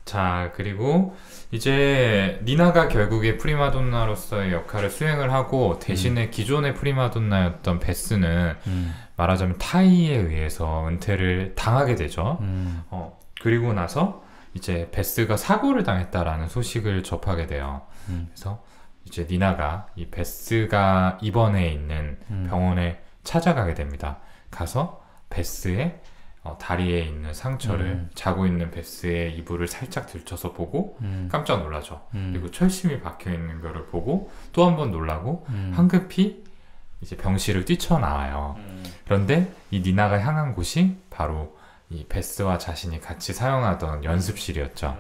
자, 그리고 이제 니나가 결국에 프리마돈나로서의 역할을 수행을 하고 대신에 기존의 프리마돈나였던 베스는 말하자면 타이에 의해서 은퇴를 당하게 되죠. 그리고 나서 이제 베스가 사고를 당했다라는 소식을 접하게 돼요. 그래서 이제 니나가 이 베스가 입원해 있는 병원에 찾아가게 됩니다. 가서 베스의 다리에 있는 상처를 자고 있는 베스의 이불을 살짝 들춰서 보고 깜짝 놀라죠. 그리고 철심이 박혀 있는 거를 보고 또 한 번 놀라고 황급히 이제 병실을 뛰쳐나와요. 그런데 이 니나가 향한 곳이 바로 이 베스와 자신이 같이 사용하던 연습실이었죠.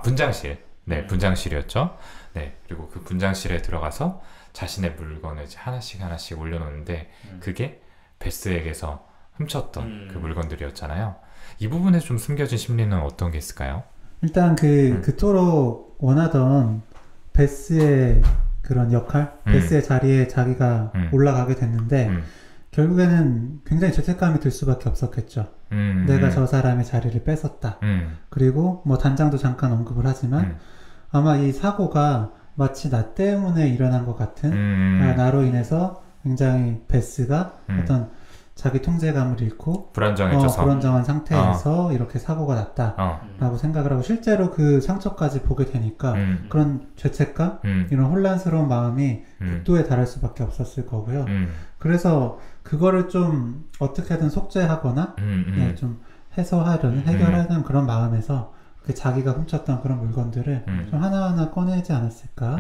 분장실. 네, 분장실이었죠. 네, 그리고 그 분장실에 들어가서 자신의 물건을 이제 하나씩 올려놓는데 그게 베스에게서 훔쳤던 그 물건들이었잖아요. 이 부분에 좀 숨겨진 심리는 어떤 게 있을까요? 일단 그토록 원하던 베스의 그런 역할, 베스의 자리에 자기가 올라가게 됐는데 결국에는 굉장히 죄책감이 들 수밖에 없었겠죠. 내가 저 사람의 자리를 뺏었다. 그리고 뭐 단장도 잠깐 언급을 하지만 아마 이 사고가 마치 나 때문에 일어난 것 같은 나로 인해서 굉장히 베스가 어떤 자기 통제감을 잃고 불안정해져서 불안정한 상태에서 이렇게 사고가 났다라고 생각을 하고 실제로 그 상처까지 보게 되니까 그런 죄책감, 이런 혼란스러운 마음이 극도에 달할 수밖에 없었을 거고요. 그래서 그거를 좀 어떻게든 속죄하거나 네, 좀 해소하려는 해결하는 그런 마음에서 그 자기가 훔쳤던 그런 물건들을 좀 하나하나 꺼내지 않았을까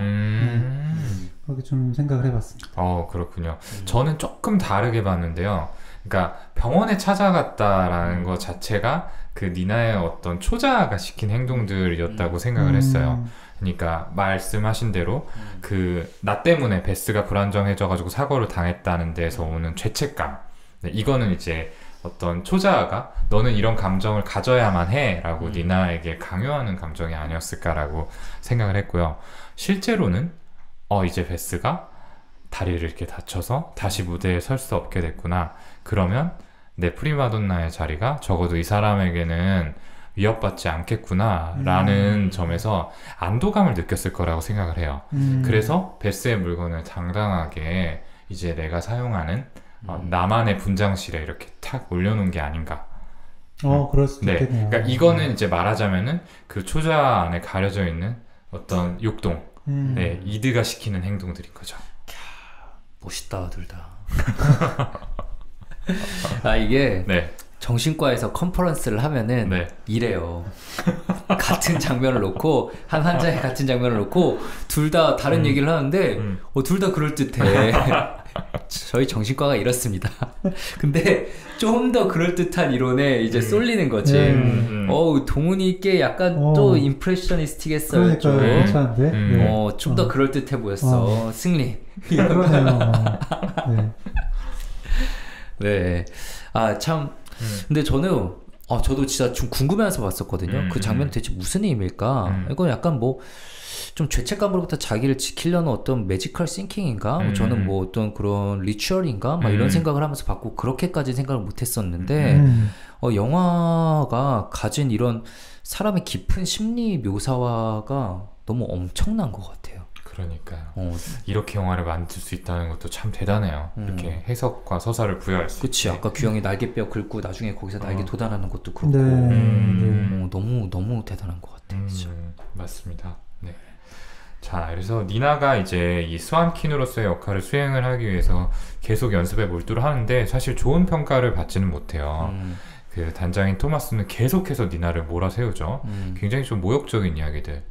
그렇게 좀 생각을 해봤습니다. 그렇군요. 저는 조금 다르게 봤는데요. 그러니까 병원에 찾아갔다라는 것 자체가 그 니나의 어떤 초자아가 시킨 행동들이었다고 생각을 했어요. 그러니까 말씀하신 대로 그 나 때문에 베스가 불안정해져가지고 사고를 당했다는 데서 오는 죄책감, 네, 이거는 이제 어떤 초자아가 너는 이런 감정을 가져야만 해 라고 니나에게 강요하는 감정이 아니었을까라고 생각을 했고요. 실제로는 이제 베스가 다리를 이렇게 다쳐서 다시 무대에 설 수 없게 됐구나. 그러면 내 프리마돈나의 자리가 적어도 이 사람에게는 위협받지 않겠구나 라는 점에서 안도감을 느꼈을 거라고 생각을 해요. 그래서 베스의 물건을 당당하게 이제 내가 사용하는 나만의 분장실에 이렇게 탁 올려놓은 게 아닌가. 그럴 수도 있겠네요. 그러니까 이거는 이제 말하자면은 그 초자 안에 가려져 있는 어떤 욕동, 네, 이드가 시키는 행동들인 거죠. 멋있다, 둘 다. 이게 네. 정신과에서 컨퍼런스를 하면은 이래요. 같은 장면을 놓고 한 환자의 같은 장면을 놓고 둘 다 다른 얘기를 하는데 둘 다 그럴듯해. 저희 정신과가 이렇습니다. 근데 좀 더 그럴듯한 이론에 이제 쏠리는 거지. 동훈이 꽤 약간 또 임프레셔니스틱했어요. 괜찮은데? 좀 더 그럴듯해 보였어. 승리. 그러네요. 네. 참. 근데 저도 진짜 좀 궁금해서 봤었거든요. 그 장면 대체 무슨 의미일까? 이건 약간 뭐 좀 죄책감으로부터 자기를 지키려는 어떤 매지컬 싱킹인가? 저는 뭐 어떤 그런 리추얼인가? 막 이런 생각을 하면서 봤고, 그렇게까지 생각을 못 했었는데, 영화가 가진 이런 사람의 깊은 심리 묘사화가 너무 엄청난 것 같아요. 그러니까요. 이렇게 영화를 만들 수 있다는 것도 참 대단해요. 이렇게 해석과 서사를 부여할 수. 그치. 아까 규영이 날개뼈 긁고 나중에 거기서 날개 돋아나는 것도 그렇고. 너무 대단한 것 같아요. 맞습니다. 네. 자, 그래서 니나가 이제 이 스완킨으로서의 역할을 수행을 하기 위해서 계속 연습에 몰두를 하는데 사실 좋은 평가를 받지는 못해요. 그 단장인 토마스는 계속해서 니나를 몰아세우죠. 굉장히 좀 모욕적인 이야기들.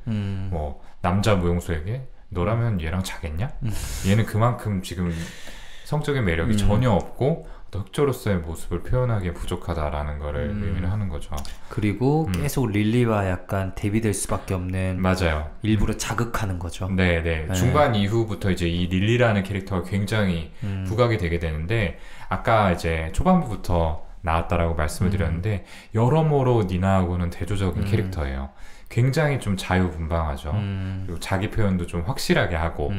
뭐 남자 무용수에게 너라면 얘랑 자겠냐? 얘는 그만큼 지금 성적인 매력이 전혀 없고 흑조로서의 모습을 표현하기에 부족하다라는 거를 의미를 하는 거죠. 그리고 계속 릴리와 약간 대비될 수밖에 없는. 맞아요. 일부러 자극하는 거죠. 네. 중반 이후부터 이제 이 릴리라는 캐릭터가 굉장히 부각이 되게 되는데, 아까 이제 초반부부터 나왔다라고 말씀을 드렸는데 여러모로 니나하고는 대조적인 캐릭터예요. 굉장히 좀 자유분방하죠. 그리고 자기 표현도 좀 확실하게 하고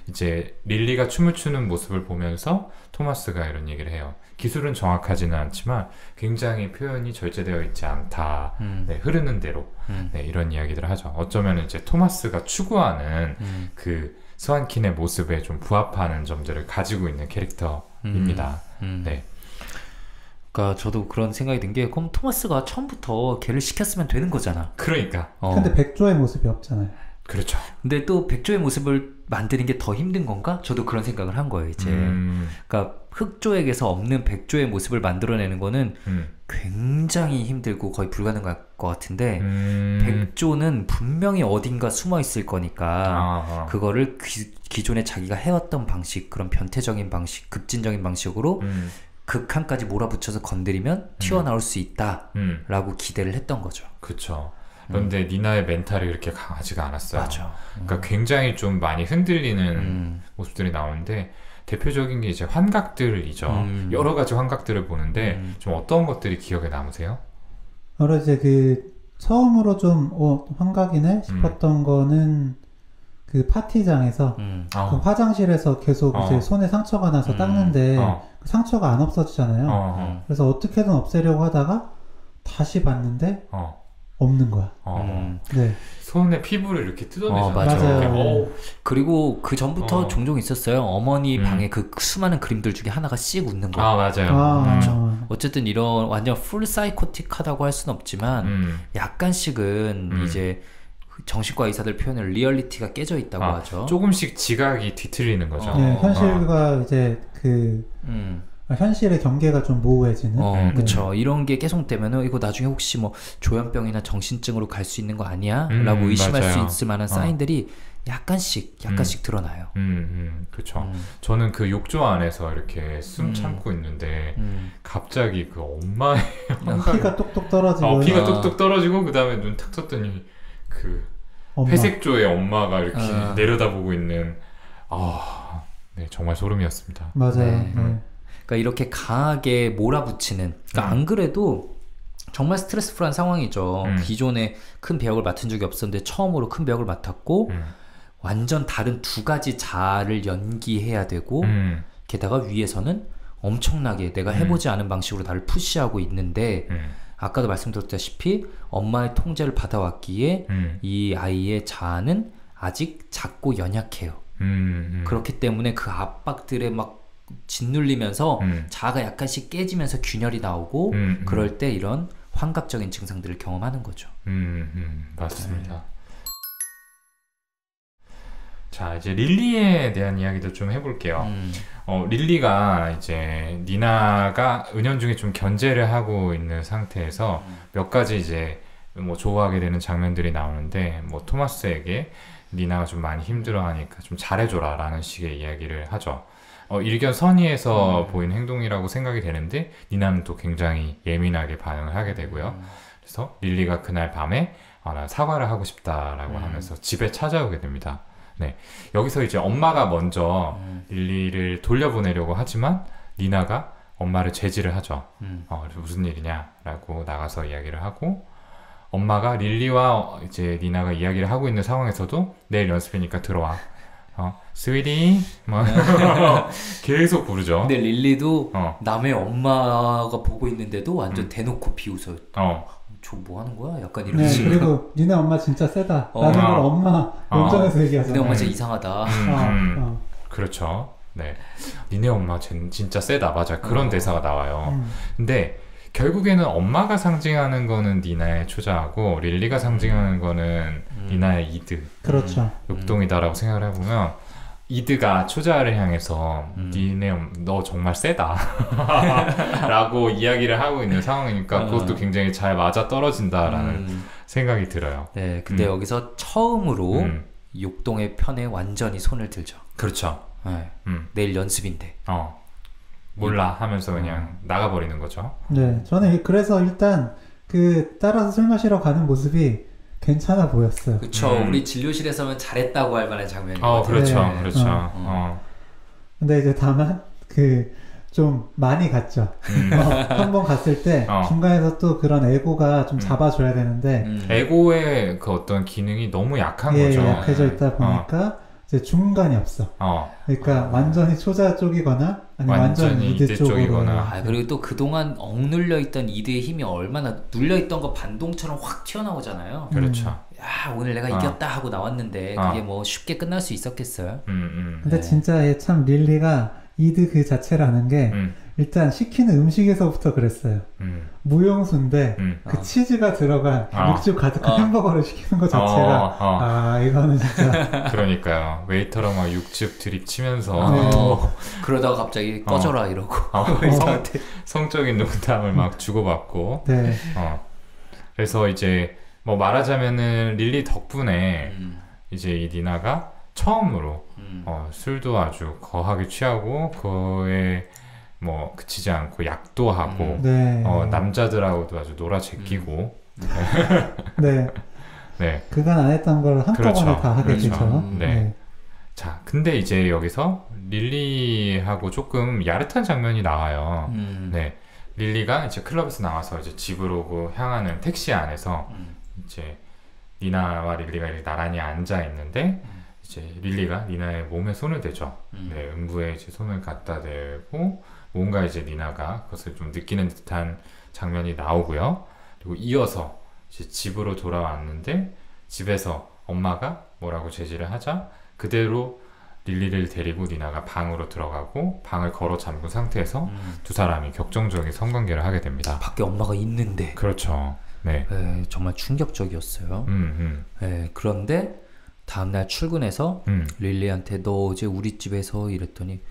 이제 릴리가 춤을 추는 모습을 보면서 토마스가 이런 얘기를 해요. 기술은 정확하지는 않지만 굉장히 표현이 절제되어 있지 않다. 네, 흐르는 대로 네, 이런 이야기들을 하죠. 어쩌면 이제 토마스가 추구하는 그 스완킨의 모습에 좀 부합하는 점들을 가지고 있는 캐릭터입니다. 네. 그러니까 저도 그런 생각이 든 게, 그럼 토마스가 처음부터 걔를 시켰으면 되는 거잖아. 그러니까. 근데 백조의 모습이 없잖아요. 그렇죠. 근데 또 백조의 모습을 만드는 게 더 힘든 건가? 저도 그런 생각을 한 거예요, 이제. 그러니까 흑조에게서 없는 백조의 모습을 만들어내는 거는 굉장히 힘들고 거의 불가능할 것 같은데, 백조는 분명히 어딘가 숨어 있을 거니까 그거를 기존에 자기가 해왔던 방식, 그런 변태적인 방식, 급진적인 방식으로 극한까지 몰아붙여서 건드리면 튀어나올 수 있다라고 기대를 했던 거죠. 그렇죠. 그런데 니나의 멘탈이 그렇게 강하지가 않았어요. 맞아. 그러니까 굉장히 좀 많이 흔들리는 모습들이 나오는데, 대표적인 게 이제 환각들이죠. 여러 가지 환각들을 보는데 좀 어떤 것들이 기억에 남으세요? 이제 그 처음으로 좀 환각이네 싶었던 거는 그 파티장에서 그 화장실에서 계속 이제 손에 상처가 나서 닦는데 그 상처가 안 없어지잖아요. 그래서 어떻게든 없애려고 하다가 다시 봤는데 없는 거야. 네. 손에 피부를 이렇게 뜯어내잖아요. 맞아요. 그리고 그 전부터 종종 있었어요. 어머니 방에 그 수많은 그림들 중에 하나가 씩 웃는 거. 맞아요. 그렇죠. 어쨌든 이런 완전 풀 사이코틱하다고 할 수는 없지만 약간씩은 이제 정신과 의사들 표현을 리얼리티가 깨져 있다고 하죠. 조금씩 지각이 뒤틀리는 거죠. 네, 현실과 이제 현실의 경계가 좀 모호해지는. 그쵸. 이런 게 계속되면은 이거 나중에 혹시 뭐 조현병이나 정신증으로 갈 수 있는 거 아니야? 라고 의심할 맞아요. 수 있을 만한 사인들이 약간씩 드러나요. 그쵸. 저는 그 욕조 안에서 이렇게 숨 참고 있는데 갑자기 그 엄마의 피가 뚝뚝 떨어지고 피가 뚝뚝 떨어지고 그 다음에 눈 탁 떴더니 그 회색조의 엄마가 이렇게 내려다보고 있는 네, 정말 소름이었습니다. 맞아요. 네. 그러니까 이렇게 강하게 몰아붙이는, 그러니까 안 그래도 정말 스트레스풀한 상황이죠. 기존에 큰 배역을 맡은 적이 없었는데 처음으로 큰 배역을 맡았고 완전 다른 두 가지 자아를 연기해야 되고 게다가 위에서는 엄청나게 내가 해보지 않은 방식으로 나를 푸시하고 있는데 아까도 말씀드렸다시피 엄마의 통제를 받아왔기에 이 아이의 자아는 아직 작고 연약해요. 그렇기 때문에 그 압박들에 막 짓눌리면서 자아가 약간씩 깨지면서 균열이 나오고 그럴 때 이런 환각적인 증상들을 경험하는 거죠. 맞습니다. 네. 자, 이제 릴리에 대한 이야기도 좀 해볼게요. 릴리가 이제 니나가 은연중에 좀 견제를 하고 있는 상태에서 몇 가지 이제 뭐 좋아하게 되는 장면들이 나오는데 뭐 토마스에게 니나가 좀 많이 힘들어하니까 좀 잘해줘라 라는 식의 이야기를 하죠. 일견선의에서 보이는 행동이라고 생각이 되는데 니나는 또 굉장히 예민하게 반응을 하게 되고요. 그래서 릴리가 그날 밤에 난 사과를 하고 싶다라고 하면서 집에 찾아오게 됩니다. 네, 여기서 이제 엄마가 먼저 릴리를 돌려보내려고 하지만 니나가 엄마를 제지를 하죠. 그래서 무슨 일이냐 라고 나가서 이야기를 하고 엄마가 릴리와 이제 니나가 이야기를 하고 있는 상황에서도 내일 연습이니까 들어와. 스위티 뭐 계속 부르죠. 근데 릴리도 남의 엄마가 보고 있는데도 완전 대놓고 비웃어요. 저 뭐 하는 거야? 약간 이런 식으로. 그리고 니네 엄마 진짜 세다 라는 걸 엄마 논전에서 얘기하잖아요. 니네 엄마 진짜 이상하다. 그렇죠. 네, 니네 엄마 진짜 세다. 맞아, 그런 대사가 나와요. 근데 결국에는 엄마가 상징하는 거는 니나의 초자하고 릴리가 상징하는 거는 니나의 이드. 그렇죠. 욕동이다라고 생각을 해보면 이드가 초자를 향해서 니네 너 정말 세다 라고 이야기를 하고 있는 상황이니까 그것도 굉장히 잘 맞아 떨어진다라는 생각이 들어요. 네, 근데 여기서 처음으로 욕동의 편에 완전히 손을 들죠. 그렇죠. 네. 내일 연습인데. 몰라 하면서 그냥 나가버리는 거죠. 네, 저는 그래서 일단 그 따라서 술 마시러 가는 모습이 괜찮아 보였어요. 그쵸. 우리 진료실에서는 잘했다고 할 만한 장면이거든요. 그렇죠. 네. 그렇죠. 근데 이제 다만 좀 많이 갔죠. 한 번 갔을 때 중간에서 또 그런 에고가 좀 잡아줘야 되는데 에고의 그 어떤 기능이 너무 약한 거죠. 약해져 있다 보니까 이제 중간이 없어. 그러니까 완전히 초자 쪽이거나 아니면 완전히 이드 쪽이거나. 그리고 또 그동안 억눌려 있던 이드의 힘이 얼마나 눌려 있던 거 반동처럼 확 튀어나오잖아요. 그렇죠. 야, 오늘 내가 이겼다 하고 나왔는데 그게 뭐 쉽게 끝날 수 있었겠어요. 근데 진짜 참 릴리가 이드 그 자체라는 게 일단 시키는 음식에서부터 그랬어요. 무용수인데 그 치즈가 들어간 육즙 가득한 햄버거를 시키는 것 자체가 이거는 진짜 그러니까요. 웨이터랑 막 육즙 드립 치면서 그러다가 갑자기 꺼져라 이러고 성적인 농담을 막 주고받고 네. 그래서 이제 뭐 말하자면은 릴리 덕분에 이제 이 니나가 처음으로 술도 아주 거하게 취하고 그에 뭐 그치지 않고 약도 하고 남자들하고도 아주 놀아 제끼고 네. 네. 그간 안 했던 걸 한꺼번에 다 하게 되죠. 네. 자, 근데 이제 여기서 릴리하고 조금 야릇한 장면이 나와요. 네. 릴리가 이제 클럽에서 나와서 이제 집으로 향하는 택시 안에서 이제 니나와 릴리가 이렇게 나란히 앉아 있는데 이제 릴리가 니나의 몸에 손을 대죠. 네, 음부에 이제 손을 갖다 대고 뭔가 이제 니나가 그것을 좀 느끼는 듯한 장면이 나오고요. 그리고 이어서 이제 집으로 돌아왔는데 집에서 엄마가 뭐라고 제지를 하자 그대로 릴리를 데리고 니나가 방으로 들어가고 방을 걸어 잠근 상태에서 두 사람이 격정적인 성관계를 하게 됩니다. 밖에 엄마가 있는데. 그렇죠. 네. 정말 충격적이었어요. 그런데 다음날 출근해서 릴리한테 너 어제 우리 집에서 이랬더니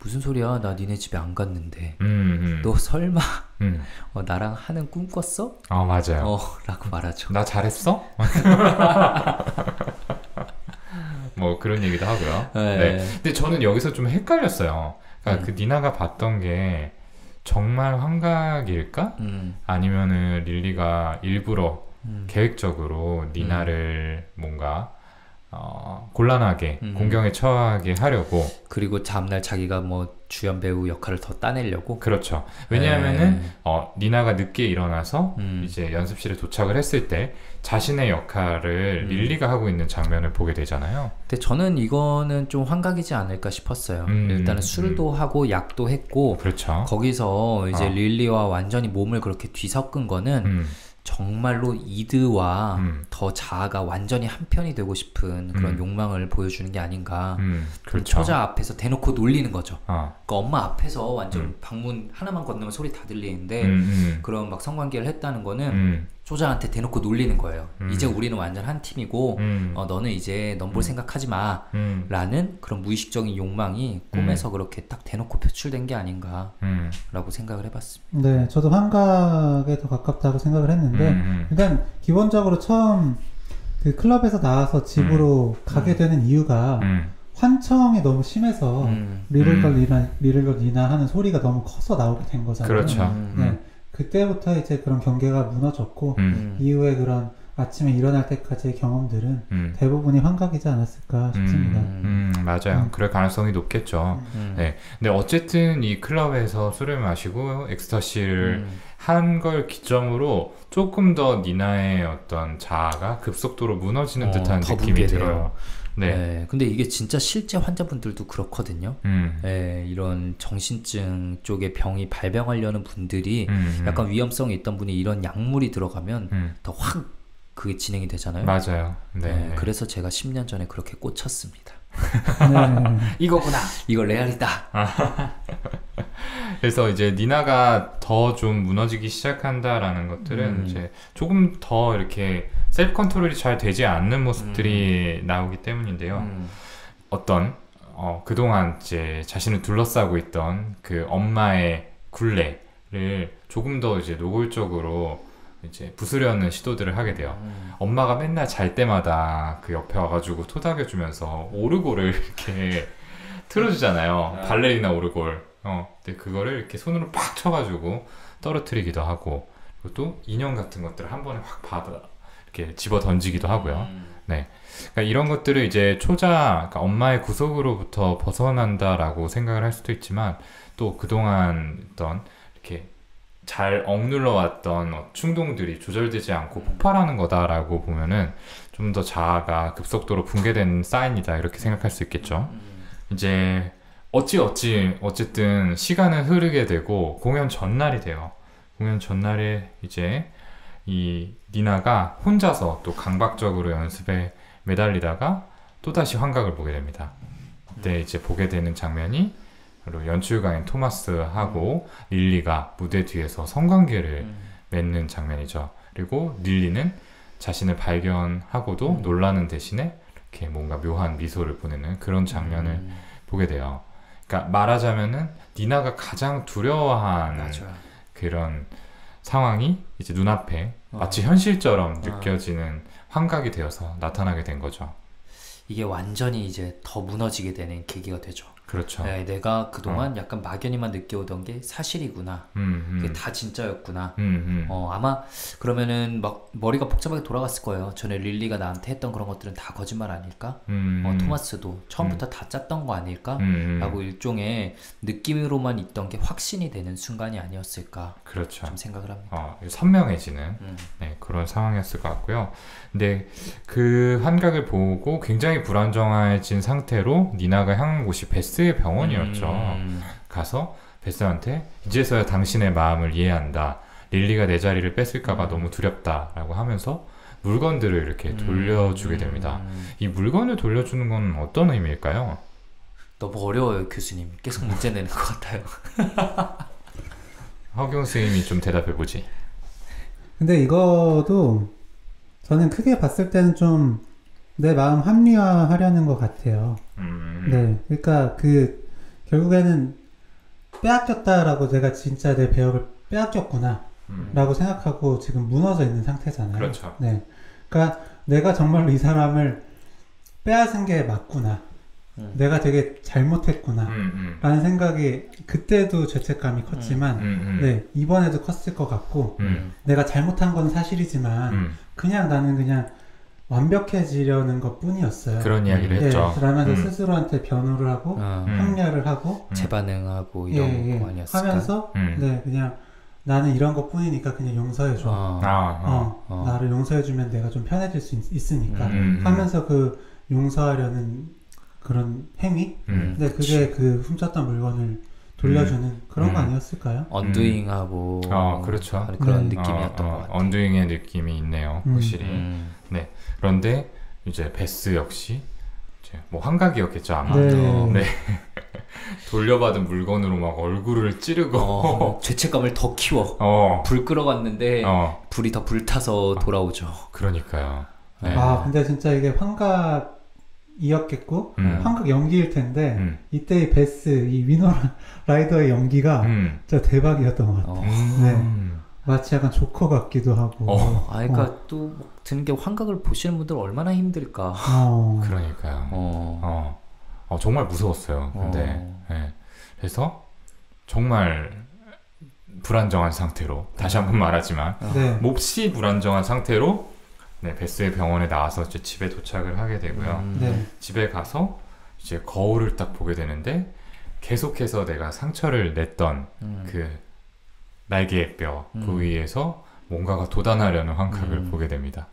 무슨 소리야? 나 니네 집에 안 갔는데. 너 설마 나랑 하는 꿈 꿨어? 맞아요. 라고 말하죠. 나 잘했어? 뭐 그런 얘기도 하고요. 네. 근데 저는 여기서 좀 헷갈렸어요. 그러니까 그 니나가 봤던 게 정말 환각일까? 아니면은 릴리가 일부러 계획적으로 니나를 뭔가 곤란하게 공경에 처하게 하려고, 그리고 다음날 자기가 뭐 주연 배우 역할을 더 따내려고. 그렇죠. 왜냐하면은 니나가 늦게 일어나서 이제 연습실에 도착을 했을 때 자신의 역할을 릴리가 하고 있는 장면을 보게 되잖아요. 근데 저는 이거는 좀 환각이지 않을까 싶었어요. 일단은 술도 하고 약도 했고, 그렇죠. 거기서 이제 릴리와 완전히 몸을 그렇게 뒤섞은 거는 정말로 이드와 더 자아가 완전히 한편이 되고 싶은 그런 욕망을 보여주는 게 아닌가. 그렇죠. 처자 앞에서 대놓고 놀리는 거죠. 그러니까 엄마 앞에서 완전 방문 하나만 건너면 소리 다 들리는데 그런 막 성관계를 했다는 거는 초자한테 대놓고 놀리는 거예요. 이제 우리는 완전 한 팀이고 너는 이제 넘볼 생각하지 마 라는 그런 무의식적인 욕망이 꿈에서 그렇게 딱 대놓고 표출된 게 아닌가 라고 생각을 해봤습니다. 네, 저도 환각에 더 가깝다고 생각을 했는데 일단 기본적으로 처음 그 클럽에서 나와서 집으로 가게 되는 이유가 환청이 너무 심해서 리를걸 니나 하는 소리가 너무 커서 나오게 된 거잖아요. 그렇죠. 네. 그때부터 이제 그런 경계가 무너졌고 이후에 그런 아침에 일어날 때까지의 경험들은 대부분이 환각이지 않았을까 싶습니다. 맞아요. 그럴 가능성이 높겠죠. 네. 근데 어쨌든 이 클럽에서 술을 마시고 엑스터시를 한 걸 기점으로 조금 더 니나의 어떤 자아가 급속도로 무너지는 듯한 느낌이 들어요. 네. 근데 이게 진짜 실제 환자분들도 그렇거든요. 이런 정신증 쪽에 병이 발병하려는 분들이 약간 위험성이 있던 분이 이런 약물이 들어가면 더 확 그게 진행이 되잖아요. 맞아요. 네. 그래서 제가 10년 전에 그렇게 꽂혔습니다. 네. 이거구나. 이거 레알이다. 그래서 이제 니나가 더 좀 무너지기 시작한다라는 것들은 이제 조금 더 이렇게 셀프 컨트롤이 잘 되지 않는 모습들이 나오기 때문인데요. 어떤 그동안 이제 자신을 둘러싸고 있던 그 엄마의 굴레를 조금 더 이제 노골적으로 이제 부수려는 시도들을 하게 돼요. 엄마가 맨날 잘 때마다 그 옆에 와가지고 토닥여주면서 오르골을 이렇게 틀어주잖아요. 발레리나 오르골. 근데 그거를 이렇게 손으로 팍 쳐가지고 떨어뜨리기도 하고, 그리고 또 인형 같은 것들을 한 번에 확 받아 이렇게 집어 던지기도 하고요. 네. 그러니까 이런 것들을 이제 그러니까 엄마의 구속으로부터 벗어난다라고 생각을 할 수도 있지만, 또 그동안 어떤 이렇게 잘 억눌러 왔던 충동들이 조절되지 않고 폭발하는 거다라고 보면은 좀 더 자아가 급속도로 붕괴된 사인이다, 이렇게 생각할 수 있겠죠. 이제 어쨌든 시간은 흐르게 되고 공연 전날이 돼요. 공연 전날에 이제 이 니나가 혼자서 또 강박적으로 연습에 매달리다가 또다시 환각을 보게 됩니다. 그때 이제 보게 되는 장면이 바로 연출가인 토마스하고 릴리가 무대 뒤에서 성관계를 맺는 장면이죠. 그리고 릴리는 자신을 발견하고도 놀라는 대신에 이렇게 뭔가 묘한 미소를 보내는 그런 장면을 보게 돼요. 그러니까 말하자면은 니나가 가장 두려워한 그런 상황이 이제 눈앞에 마치 현실처럼 느껴지는 환각이 되어서 나타나게 된 거죠. 이게 완전히 이제 더 무너지게 되는 계기가 되죠. 그렇죠. 내가 그동안 약간 막연히만 느껴오던 게 사실이구나. 그게 다 진짜였구나. 아마 그러면은 막 머리가 복잡하게 돌아갔을 거예요. 전에 릴리가 나한테 했던 그런 것들은 다 거짓말 아닐까? 토마스도 처음부터 다 짰던 거 아닐까? 라고 일종의 느낌으로만 있던 게 확신이 되는 순간이 아니었을까? 그렇죠. 좀 생각을 합니다. 선명해지는 그런 상황이었을 것 같고요. 근데 그 환각을 보고 굉장히 불안정해진 상태로 니나가 향한 곳이 베스의 병원이었죠. 가서 베스한테 이제서야 당신의 마음을 이해한다, 릴리가 내 자리를 뺏을까봐 너무 두렵다라고 하면서 물건들을 이렇게 돌려주게 됩니다. 이 물건을 돌려주는 건 어떤 의미일까요? 너무 어려워요, 교수님. 계속 문제 내는 것 같아요. 허경 선생님이 좀 대답해보지. 근데 이거도 저는 크게 봤을 때는 좀 내 마음 합리화하려는 것 같아요. 네, 그러니까 결국에는 빼앗겼다라고 내가 진짜 내 배역을 빼앗겼구나 라고 생각하고 지금 무너져 있는 상태잖아요. 그렇죠. 네, 그러니까 내가 정말로 이 사람을 빼앗은 게 맞구나. 내가 되게 잘못했구나 라는 생각이 그때도 죄책감이 컸지만 네, 이번에도 컸을 것 같고 내가 잘못한 건 사실이지만 그냥 나는 그냥 완벽해지려는 것 뿐이었어요. 그런 이야기를 했죠. 그러면서 스스로한테 변호를 하고 합리화를 하고 재반응하고 이런 거 아니었을까? 하면서 네, 그냥 나는 이런 것 뿐이니까 그냥 용서해줘. 나를 용서해주면 내가 좀 편해질 수 있으니까 하면서 그 용서하려는 그런 행위? 근데 그게 그 훔쳤던 물건을 돌려주는 그런 거 아니었을까요? 언두잉하고 그렇죠. 그런 느낌이었던 것 같아요. 언두잉의 느낌이 있네요. 확실히. 네. 그런데 이제 베스 역시 이제 뭐 환각이었겠죠 아마. 네. 돌려받은 물건으로 막 얼굴을 찌르고 죄책감을 더 키워. 불 끌어갔는데 불이 더 불타서 돌아오죠. 그러니까요. 네. 근데 진짜 이게 환각이었겠고 환각 연기일 텐데 이때 이 베스, 이 위노나 라이더의 연기가 진짜 대박이었던 것 같아요. 네. 마치 약간 조커 같기도 하고. 그러니까 또 드는 게 환각을 보시는 분들 얼마나 힘들까. 그러니까요. 정말 무서웠어요. 근데 네. 그래서 정말 불안정한 상태로 다시 한번 말하지만 몹시 불안정한 상태로 베스의 병원에 나와서 이제 집에 도착을 하게 되고요. 집에 가서 이제 거울을 딱 보게 되는데 계속해서 내가 상처를 냈던 그 날개의 뼈 그 위에서 뭔가가 돋아나려는 환각을 보게 됩니다.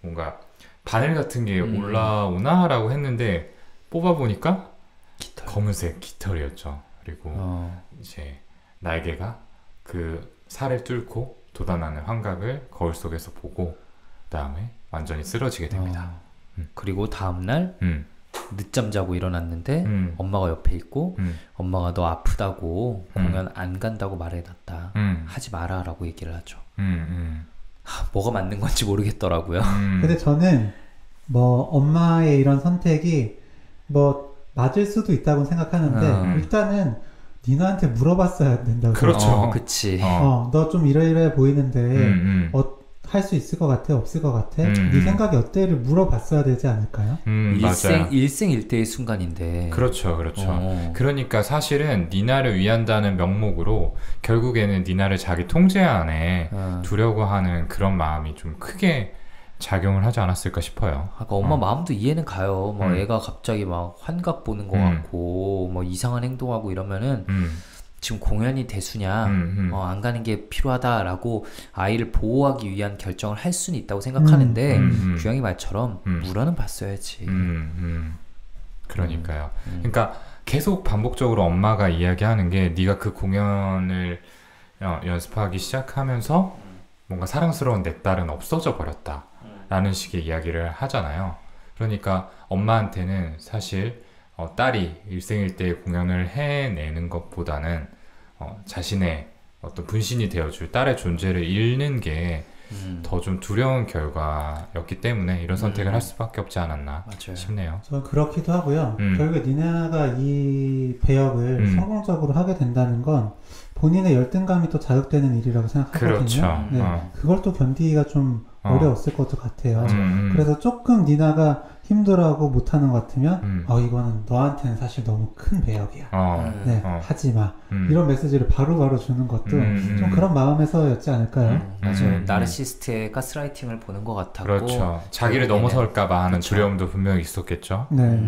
뭔가 바늘 같은 게 올라오나? 라고 했는데 뽑아보니까 깃털. 검은색 깃털이었죠. 그리고 이제 날개가 그 살을 뚫고 돋아나는 환각을 거울 속에서 보고 그 다음에 완전히 쓰러지게 됩니다. 그리고 다음날 늦잠 자고 일어났는데 엄마가 옆에 있고 엄마가 너 아프다고 공연 안 간다고 말해놨다. 하지 마라 라고 얘기를 하죠. 뭐가 맞는 건지 모르겠더라고요. 근데 저는 뭐 엄마의 이런 선택이 뭐 맞을 수도 있다고 생각하는데 일단은 니나한테 물어봤어야 된다고. 그렇죠. 그치. 너 좀 이러이러해 보이는데 할 수 있을 것 같아? 없을 것 같아? 네 생각이 어때를 물어봤어야 되지 않을까요? 일생일대의 순간인데. 그렇죠. 그러니까 사실은 니나를 위한다는 명목으로 결국에는 니나를 자기 통제 안에 두려고 하는 그런 마음이 좀 크게 작용을 하지 않았을까 싶어요. 엄마 마음도 이해는 가요. 뭐 애가 갑자기 막 환각 보는 것 같고 뭐 이상한 행동하고 이러면은 지금 공연이 대수냐 안 가는 게 필요하다라고 아이를 보호하기 위한 결정을 할 수는 있다고 생각하는데 규영이 말처럼 물어는 봤어야지. 그러니까요. 그러니까 계속 반복적으로 엄마가 이야기하는 게 네가 그 공연을 연습하기 시작하면서 뭔가 사랑스러운 내 딸은 없어져 버렸다 라는 식의 이야기를 하잖아요. 그러니까 엄마한테는 사실 딸이 일생일대의 공연을 해내는 것보다는 자신의 어떤 분신이 되어줄 딸의 존재를 잃는 게 더 좀 두려운 결과였기 때문에 이런 선택을 할 수밖에 없지 않았나 싶네요. 저는 그렇기도 하고요. 결국에 니나가 이 배역을 성공적으로 하게 된다는 건 본인의 열등감이 또 자극되는 일이라고 생각하거든요. 그렇죠. 그걸 또 견디기가 좀 어려웠을 것도 같아요. 그래서 조금 니나가 힘들어하고 못하는 것 같으면 이거는 너한테는 사실 너무 큰 배역이야. 하지마. 이런 메시지를 바로바로 주는 것도 좀 그런 마음에서였지 않을까요? 맞아요. 나르시스트의 가스라이팅을 보는 것 같았고. 그렇죠. 자기를 넘어설까봐 하는 두려움도 분명히 있었겠죠. 네.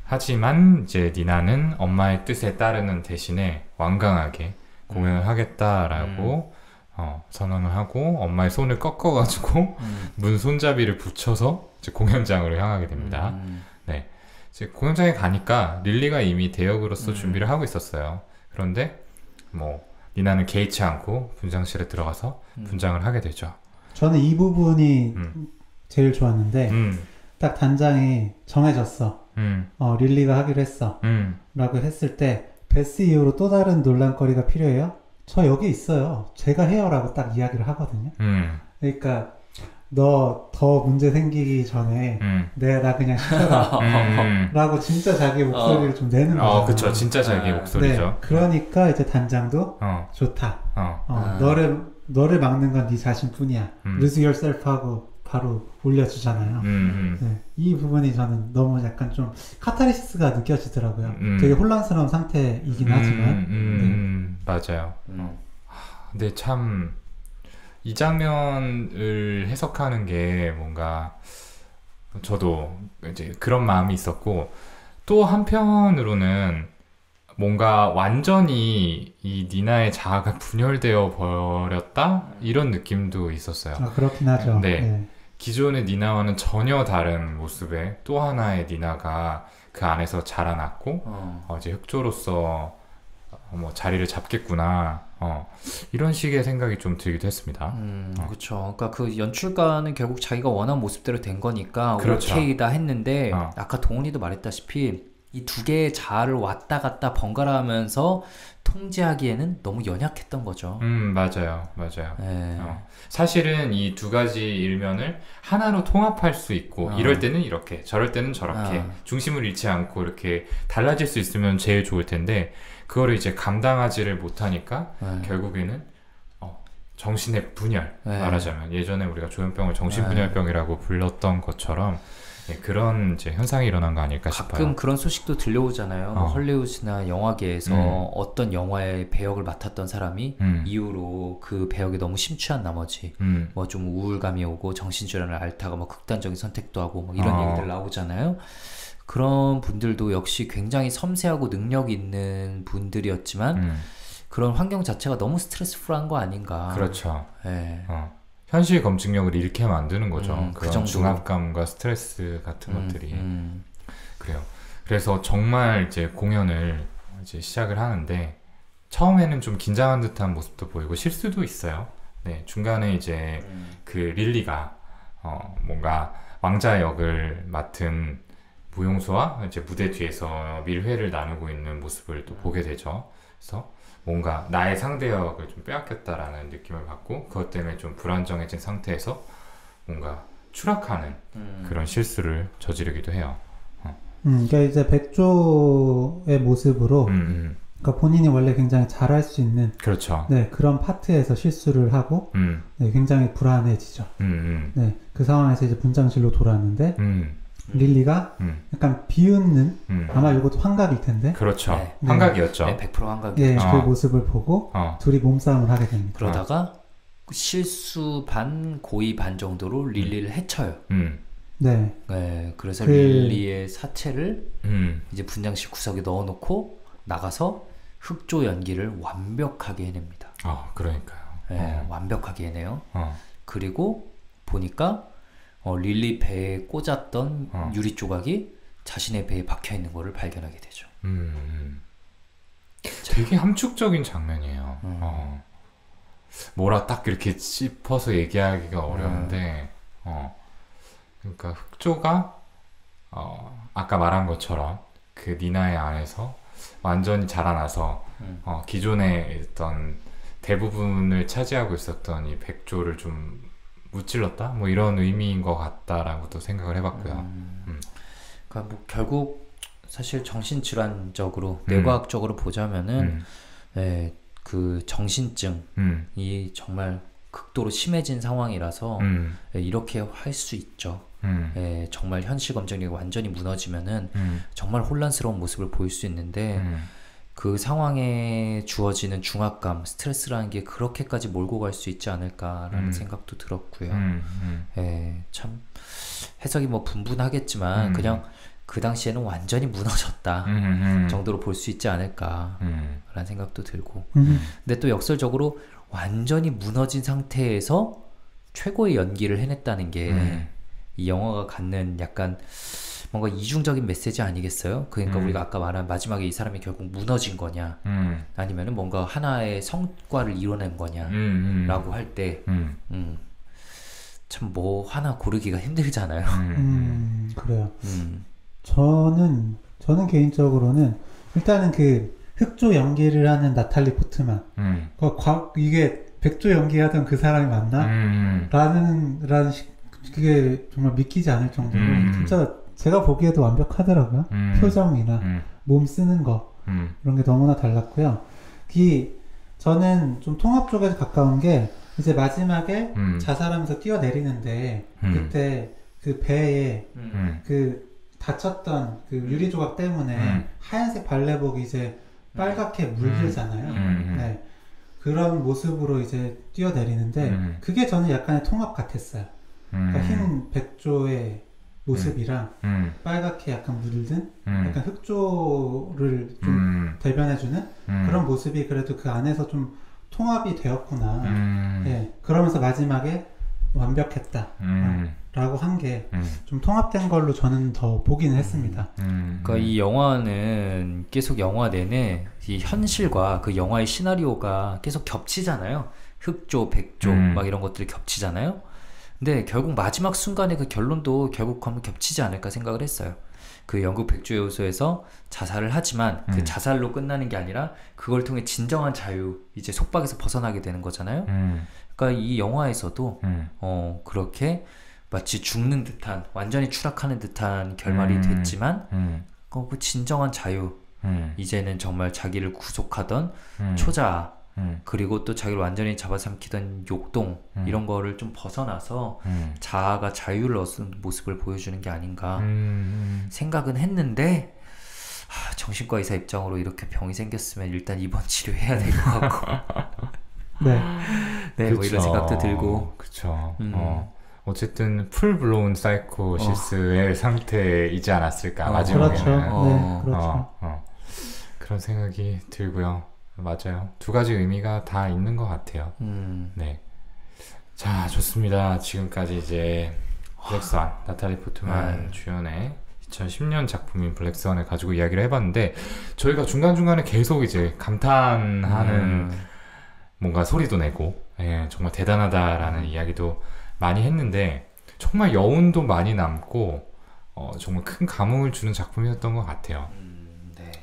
하지만 이제 니나는 엄마의 뜻에 따르는 대신에 완강하게 공연을 하겠다라고 선언을 하고 엄마의 손을 꺾어가지고 문 손잡이를 붙여서 이제 공연장으로 향하게 됩니다. 네, 이제 공연장에 가니까 릴리가 이미 대역으로서 준비를 하고 있었어요. 그런데 뭐 니나는 개의치 않고 분장실에 들어가서 분장을 하게 되죠. 저는 이 부분이 제일 좋았는데 딱 단장이 정해졌어. 릴리가 하기로 했어. 라고 했을 때 베스 이후로 또 다른 논란거리가 필요해요? 저 여기 있어요. 제가 해요. 라고 딱 이야기를 하거든요. 그러니까 너 더 문제 생기기 전에 나 그냥 시켜라. 라고 진짜 자기 목소리를 좀 내는 거죠. 그쵸. 진짜 자기 목소리죠. 네, 그러니까 이제 단장도 좋다. 너를 막는 건 네 자신뿐이야. Lose yourself 하고 바로 올려주잖아요. 네, 이 부분이 저는 너무 약간 좀 카타르시스가 느껴지더라고요. 되게 혼란스러운 상태이긴 하지만. 맞아요. 근데 참 이 장면을 해석하는 게 뭔가 저도 이제 그런 마음이 있었고, 또 한편으로는 뭔가 완전히 이 니나의 자아가 분열되어 버렸다? 이런 느낌도 있었어요. 그렇긴 하죠. 네. 기존의 니나와는 전혀 다른 모습의 또 하나의 니나가 그 안에서 자라났고, 이제 흑조로서 뭐 자리를 잡겠구나. 이런 식의 생각이 좀 들기도 했습니다. 그렇죠. 그러니까 그 연출가는 결국 자기가 원하는 모습대로 된 거니까 그렇죠. 오케이다 했는데 아까 동훈이도 말했다시피 이 두 개의 자아를 왔다 갔다 번갈아 하면서 통제하기에는 너무 연약했던 거죠. 맞아요. 사실은 이 두 가지 일면을 하나로 통합할 수 있고, 이럴 때는 이렇게, 저럴 때는 저렇게, 중심을 잃지 않고 이렇게 달라질 수 있으면 제일 좋을 텐데, 그거를 이제 감당하지를 못하니까 결국에는 정신의 분열, 말하자면 예전에 우리가 조현병을 정신분열병이라고 불렀던 것처럼 그런 이제 현상이 일어난 거 아닐까 싶어요. 가끔 그런 소식도 들려오잖아요. 뭐 헐리우드나 영화계에서 어떤 영화의 배역을 맡았던 사람이 이후로 그 배역에 너무 심취한 나머지 뭐 좀 우울감이 오고 정신질환을 앓다가 뭐 극단적인 선택도 하고 뭐 이런 얘기들 나오잖아요. 그런 분들도 역시 굉장히 섬세하고 능력 있는 분들이었지만 그런 환경 자체가 너무 스트레스풀한 거 아닌가. 그렇죠. 현실 검증력을 잃게 만드는 거죠. 그런 중압감과 스트레스 같은 것들이. 그래요. 그래서 정말 이제 공연을 이제 시작을 하는데, 처음에는 좀 긴장한 듯한 모습도 보이고 실수도 있어요. 네, 중간에 이제 그 릴리가 뭔가 왕자 역을 맡은 무용수와 이제 무대 뒤에서 밀회를 나누고 있는 모습을 또 보게 되죠. 그래서 뭔가 나의 상대역을 좀 빼앗겼다라는 느낌을 받고, 그것 때문에 좀 불안정해진 상태에서 뭔가 추락하는 그런 실수를 저지르기도 해요. 그러니까 이제 백조의 모습으로 그러니까 본인이 원래 굉장히 잘할 수 있는 그렇죠. 네, 그런 파트에서 실수를 하고 네, 굉장히 불안해지죠. 네, 그 상황에서 이제 분장실로 돌아왔는데 릴리가 약간 비웃는 아마 이것도 환각일 텐데 그렇죠. 환각이었죠. 네, 100% 환각이었죠. 그 모습을 보고 둘이 몸싸움을 하게 됩니다. 그러다가 실수 반 고의 반 정도로 릴리를 해쳐요. 네. 그래서 릴리의 사체를 이제 분장실 구석에 넣어놓고 나가서 흑조 연기를 완벽하게 해냅니다. 그러니까요. 완벽하게 해내요. 그리고 보니까 릴리 배에 꽂았던 유리 조각이 자신의 배에 박혀 있는 거를 발견하게 되죠. 되게 함축적인 장면이에요. 뭐라 딱 이렇게 짚어서 얘기하기가 어려운데, 그러니까 흑조가 아까 말한 것처럼 그 니나의 안에서 완전히 자라나서 기존에 있던 대부분을 차지하고 있었던 이 백조를 좀 무찔렀다? 뭐 이런 의미인 것 같다라고 또 생각을 해봤고요. 그러니까 뭐 결국 사실 정신질환적으로 뇌과학적으로 보자면은 그 정신증이 정말 극도로 심해진 상황이라서 이렇게 할 수 있죠. 정말 현실 검증력이 완전히 무너지면은 정말 혼란스러운 모습을 보일 수 있는데 그 상황에 주어지는 중압감, 스트레스라는 게 그렇게까지 몰고 갈 수 있지 않을까라는 생각도 들었고요. 참 해석이 뭐 분분하겠지만 그냥 그 당시에는 완전히 무너졌다 정도로 볼 수 있지 않을까라는 생각도 들고 근데 또 역설적으로 완전히 무너진 상태에서 최고의 연기를 해냈다는 게 이 영화가 갖는 약간 뭔가 이중적인 메시지 아니겠어요? 그러니까 음. 우리가 아까 말한 마지막에 이 사람이 결국 무너진 거냐, 아니면은 뭔가 하나의 성과를 이뤄낸 거냐라고 할 때, 참 뭐 하나 고르기가 힘들잖아요. 그래요. 저는 개인적으로는 일단은 그 흑조 연기를 하는 나탈리 포트만, 이게 백조 연기하던 그 사람이 맞나? 그게 정말 믿기지 않을 정도로 진짜 제가 보기에도 완벽하더라고요. 표정이나 몸 쓰는 거 이런 게 너무나 달랐고요. 저는 좀 통합 쪽에 가까운 게 이제 마지막에 자살하면서 뛰어내리는데 그때 그 배에 그 다쳤던 그 유리 조각 때문에 하얀색 발레복이 이제 빨갛게 물들잖아요. 네. 그런 모습으로 이제 뛰어내리는데 그게 저는 약간의 통합 같았어요. 그러니까 흰 백조의 모습이랑 빨갛게 약간 물든 약간 흑조를 좀 대변해주는 그런 모습이 그래도 그 안에서 좀 통합이 되었구나. 네. 그러면서 마지막에 완벽했다 라고 한 게 좀 통합된 걸로 저는 더 보기는 했습니다. 그러니까 이 영화는 계속 영화 내내 이 현실과 그 영화의 시나리오가 계속 겹치잖아요. 흑조, 백조 막 이런 것들이 겹치잖아요. 근데 결국 마지막 순간에 그 결론도 결국 한번 겹치지 않을까 생각을 했어요. 그 영국 백조의 호수에서 자살을 하지만 그 자살로 끝나는 게 아니라 그걸 통해 진정한 자유, 이제 속박에서 벗어나게 되는 거잖아요. 그러니까 이 영화에서도 그렇게 마치 죽는 듯한, 완전히 추락하는 듯한 결말이 됐지만 그 진정한 자유, 이제는 정말 자기를 구속하던 초자, 그리고 또 자기를 완전히 잡아삼키던 욕동, 이런 거를 좀 벗어나서 자아가 자유를 얻은 모습을 보여주는 게 아닌가 생각은 했는데, 정신과 의사 입장으로 이렇게 병이 생겼으면 일단 입원 치료해야 될 것 같고 네, 뭐 이런 생각도 들고. 그쵸. 어쨌든 풀블로운 사이코시스의 상태이지 않았을까, 마지막에는. 그렇죠. 네, 그렇죠. 그런 생각이 들고요. 맞아요. 두 가지 의미가 다 있는 것 같아요. 네. 자, 좋습니다. 지금까지 이제 블랙스완, 나탈리 포트만 주연의 2010년 작품인 블랙스완을 가지고 이야기를 해봤는데, 저희가 중간중간에 계속 이제 감탄하는 뭔가 소리도 내고, 정말 대단하다라는 이야기도 많이 했는데, 정말 여운도 많이 남고, 정말 큰 감흥을 주는 작품이었던 것 같아요.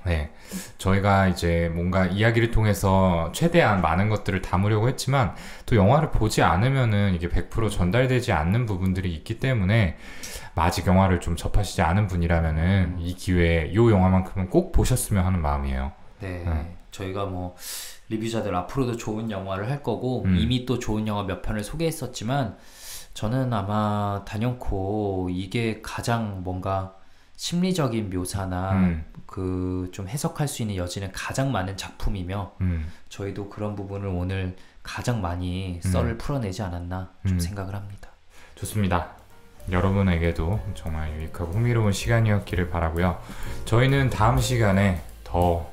네, 저희가 이제 뭔가 이야기를 통해서 최대한 많은 것들을 담으려고 했지만, 또 영화를 보지 않으면은 이게 100% 전달되지 않는 부분들이 있기 때문에, 아직 영화를 좀 접하시지 않은 분이라면은 이 기회에 이 영화만큼은 꼭 보셨으면 하는 마음이에요. 네, 저희가 뭐 리뷰자들 앞으로도 좋은 영화를 할 거고 이미 또 좋은 영화 몇 편을 소개했었지만, 저는 아마 단연코 이게 가장 뭔가 심리적인 묘사나 그 좀 해석할 수 있는 여지는 가장 많은 작품이며, 저희도 그런 부분을 오늘 가장 많이 썰을 풀어내지 않았나 좀 생각을 합니다. 좋습니다. 여러분에게도 정말 유익하고 흥미로운 시간이었기를 바라고요. 저희는 다음 시간에 더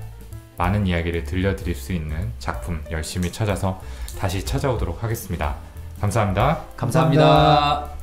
많은 이야기를 들려드릴 수 있는 작품 열심히 찾아서 다시 찾아오도록 하겠습니다. 감사합니다. 감사합니다.